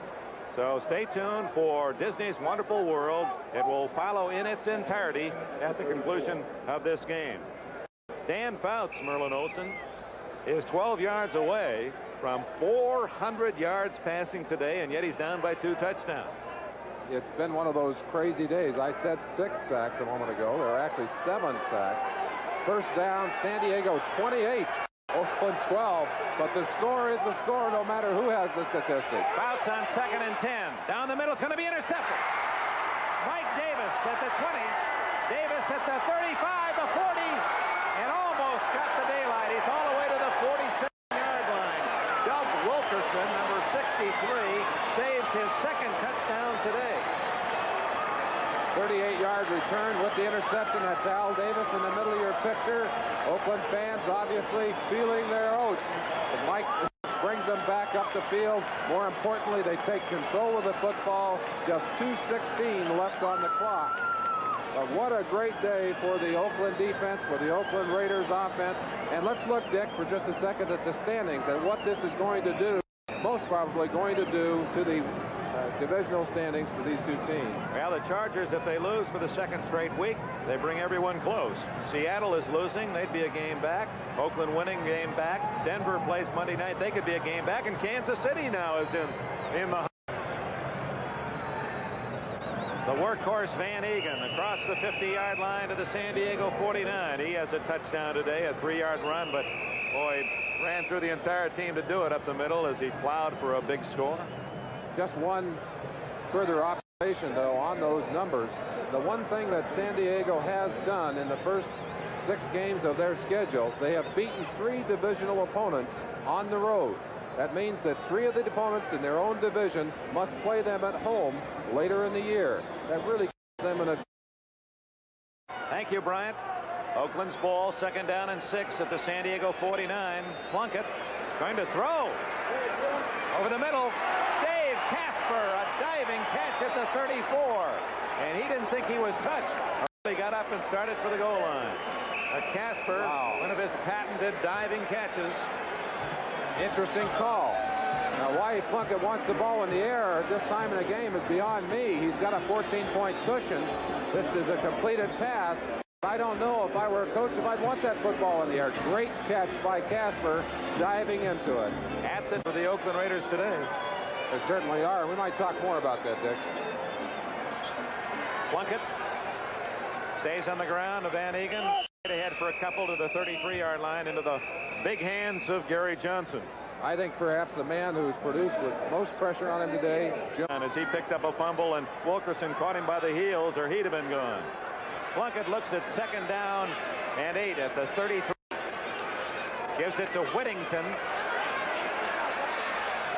So stay tuned for Disney's Wonderful World. It will follow in its entirety at the conclusion of this game. Dan Fouts, Merlin Olsen, is 12 yards away from 400 yards passing today, and yet he's down by 2 touchdowns. It's been one of those crazy days. I said 6 sacks a moment ago. There are actually 7 sacks. First down, San Diego 28, Oakland 12. But the score is the score no matter who has the statistic. Fouts on 2nd and 10. Down the middle, it's going to be intercepted. Mike Davis at the 20. Davis at the 35, the 40, and almost got the daylight. He's all the way to the 47-yard line. Doug Wilkerson, number 63, saves his 2nd touchdown today. 38-yard return with the interception. That's Al Davis in the middle of your picture. Oakland fans obviously feeling their oats. And Mike brings them back up the field. More importantly, they take control of the football. Just 2:16 left on the clock. But what a great day for the Oakland defense, for the Oakland Raiders offense. And let's look, Dick, for just a second at the standings and what this is going to do, most probably going to do to the divisional standings for these 2 teams. Well, the Chargers, if they lose for the 2nd straight week, they bring everyone close. Seattle is losing. They'd be a game back. Oakland winning, game back. Denver plays Monday night. They could be a game back. And Kansas City now is in the... The workhorse Van Egan across the 50-yard line to the San Diego 49. He has a touchdown today, a 3-yard run, but boy, he ran through the entire team to do it up the middle as he plowed for a big score. Just one further observation, though, on those numbers. The one thing that San Diego has done in the first 6 games of their schedule, they have beaten 3 divisional opponents on the road. That means that 3 of the opponents in their own division must play them at home later in the year. That really gives them an advantage. Thank you, Bryant. Oakland's ball, 2nd down and 6 at the San Diego 49. Plunkett going to throw. Over the middle, Dave Casper, a diving catch at the 34. And he didn't think he was touched. He got got up and started for the goal line. Casper, one of his patented diving catches. Interesting call. Now, why Plunkett wants the ball in the air this time in the game is beyond me. He's got a 14-point cushion. This is a completed pass. I don't know if I were a coach if I'd want that football in the air. Great catch by Casper, diving into it. For the Oakland Raiders today. They certainly are. We might talk more about that, Dick. Plunkett stays on the ground of Van Egan. Ahead for a couple to the 33-yard line into the big hands of Gary Johnson. I think perhaps the man who's produced with most pressure on him today. As he picked up a fumble and Wilkerson caught him by the heels or he'd have been gone. Plunkett looks at 2nd down and 8 at the 33. Gives it to Whittington.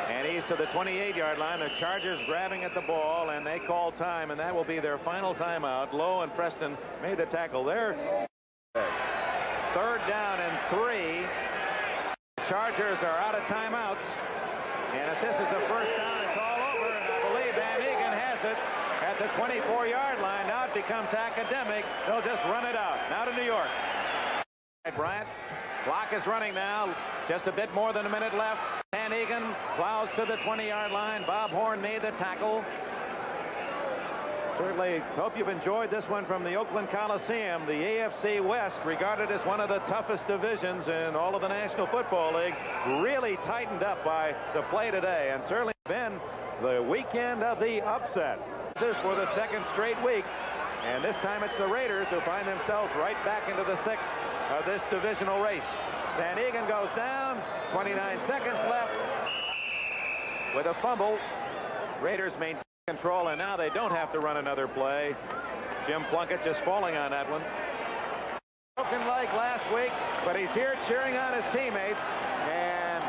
And he's to the 28-yard line. The Chargers grabbing at the ball, and they call time, and that will be their final timeout. Lowe and Preston made the tackle there. 3rd down and 3. The Chargers are out of timeouts. And if this is the 1st down, it's all over. And I believe Van Egan has it at the 24-yard line. Now it becomes academic. They'll just run it out. Now to New York. Bryant. Clock is running now. Just a bit more than a minute left. Van Egan plows to the 20-yard line. Bob Horn made the tackle. Certainly hope you've enjoyed this one from the Oakland Coliseum. The AFC West, regarded as one of the toughest divisions in all of the National Football League, really tightened up by the play today, and certainly been the weekend of the upset. This for the 2nd straight week, and this time it's the Raiders who find themselves right back into the thick of this divisional race. Van Egan goes down. 29 seconds left with a fumble. Raiders maintain control, and now they don't have to run another play. Jim Plunkett just falling on that one. Broken leg last week, but he's here cheering on his teammates, and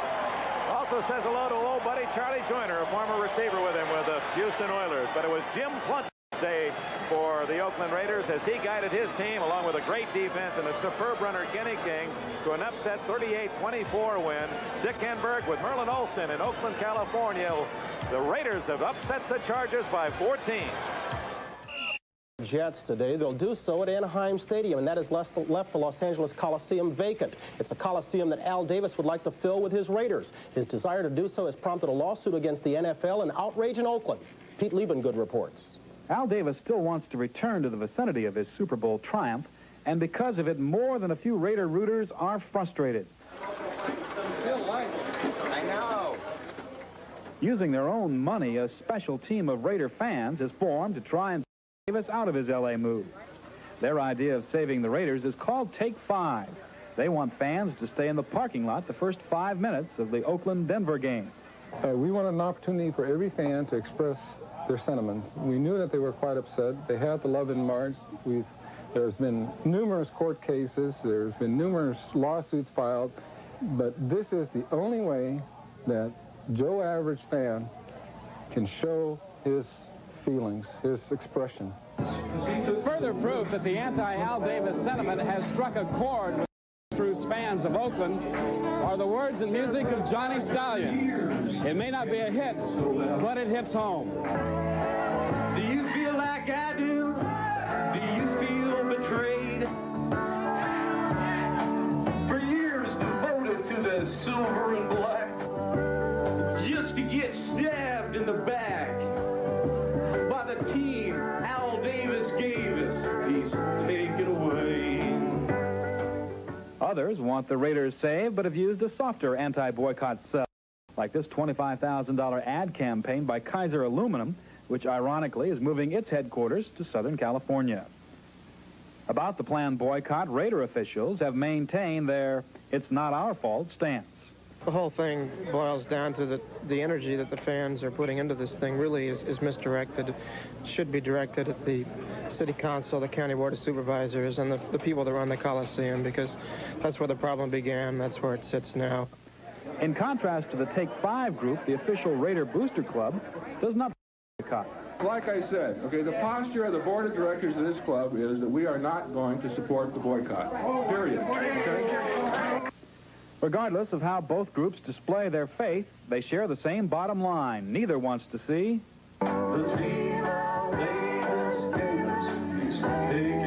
also says hello to old buddy Charlie Joyner, a former receiver with him with the Houston Oilers. But it was Jim Plunkett day for the Oakland Raiders as he guided his team along with a great defense and a superb runner Kenny King to an upset 38-24 win. Dick Enberg with Merlin Olsen in Oakland, California. The Raiders have upset the Chargers by 14. Jets today. They'll do so at Anaheim Stadium, and that has left the Los Angeles Coliseum vacant. It's a Coliseum that Al Davis would like to fill with his Raiders. His desire to do so has prompted a lawsuit against the NFL and outrage in Oakland. Pete Liebengood reports. Al Davis still wants to return to the vicinity of his Super Bowl triumph, and because of it, more than a few Raider rooters are frustrated. I know. Using their own money, a special team of Raider fans has formed to try and get Davis out of his L.A. move. Their idea of saving the Raiders is called Take 5. They want fans to stay in the parking lot the first 5 minutes of the Oakland-Denver game. We wanted an opportunity for every fan to express their sentiments. We knew that they were quite upset. They had the love in March. There's been numerous court cases. There's been numerous lawsuits filed. But this is the only way that Joe Average fan can show his feelings, his expression. Further proof that the anti-Al Davis sentiment has struck a chord with grassroots fans of Oakland are the words and music of Johnny Stallion. It may not be a hit, but it hits home. Do you feel like I do? Do you feel betrayed? For years devoted to the silver and black, just to get stabbed in the back by the team Al Davis gave us. He's taken away. Others want the Raiders saved, but have used a softer anti-boycott sell, like this $25,000 ad campaign by Kaiser Aluminum, which ironically is moving its headquarters to Southern California. About the planned boycott, Raider officials have maintained their "it's not our fault" stance. The whole thing boils down to the energy that the fans are putting into this thing really is misdirected. It should be directed at the city council, the county board of supervisors, and the people that run the Coliseum, because that's where the problem began. That's where it sits now. In contrast to the Take 5 group, the official Raider Booster Club does not boycott. Like I said, okay, the posture of the board of directors of this club is that we are not going to support the boycott. Period. Okay? Regardless of how both groups display their faith, they share the same bottom line. Neither wants to see The team Al Davis gave us, he's taken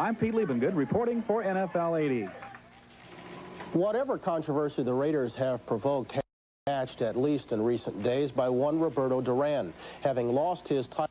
I'm Pete Liebengood reporting for NFL 80. Whatever controversy the Raiders have provoked, matched at least in recent days by one Roberto Duran, having lost his title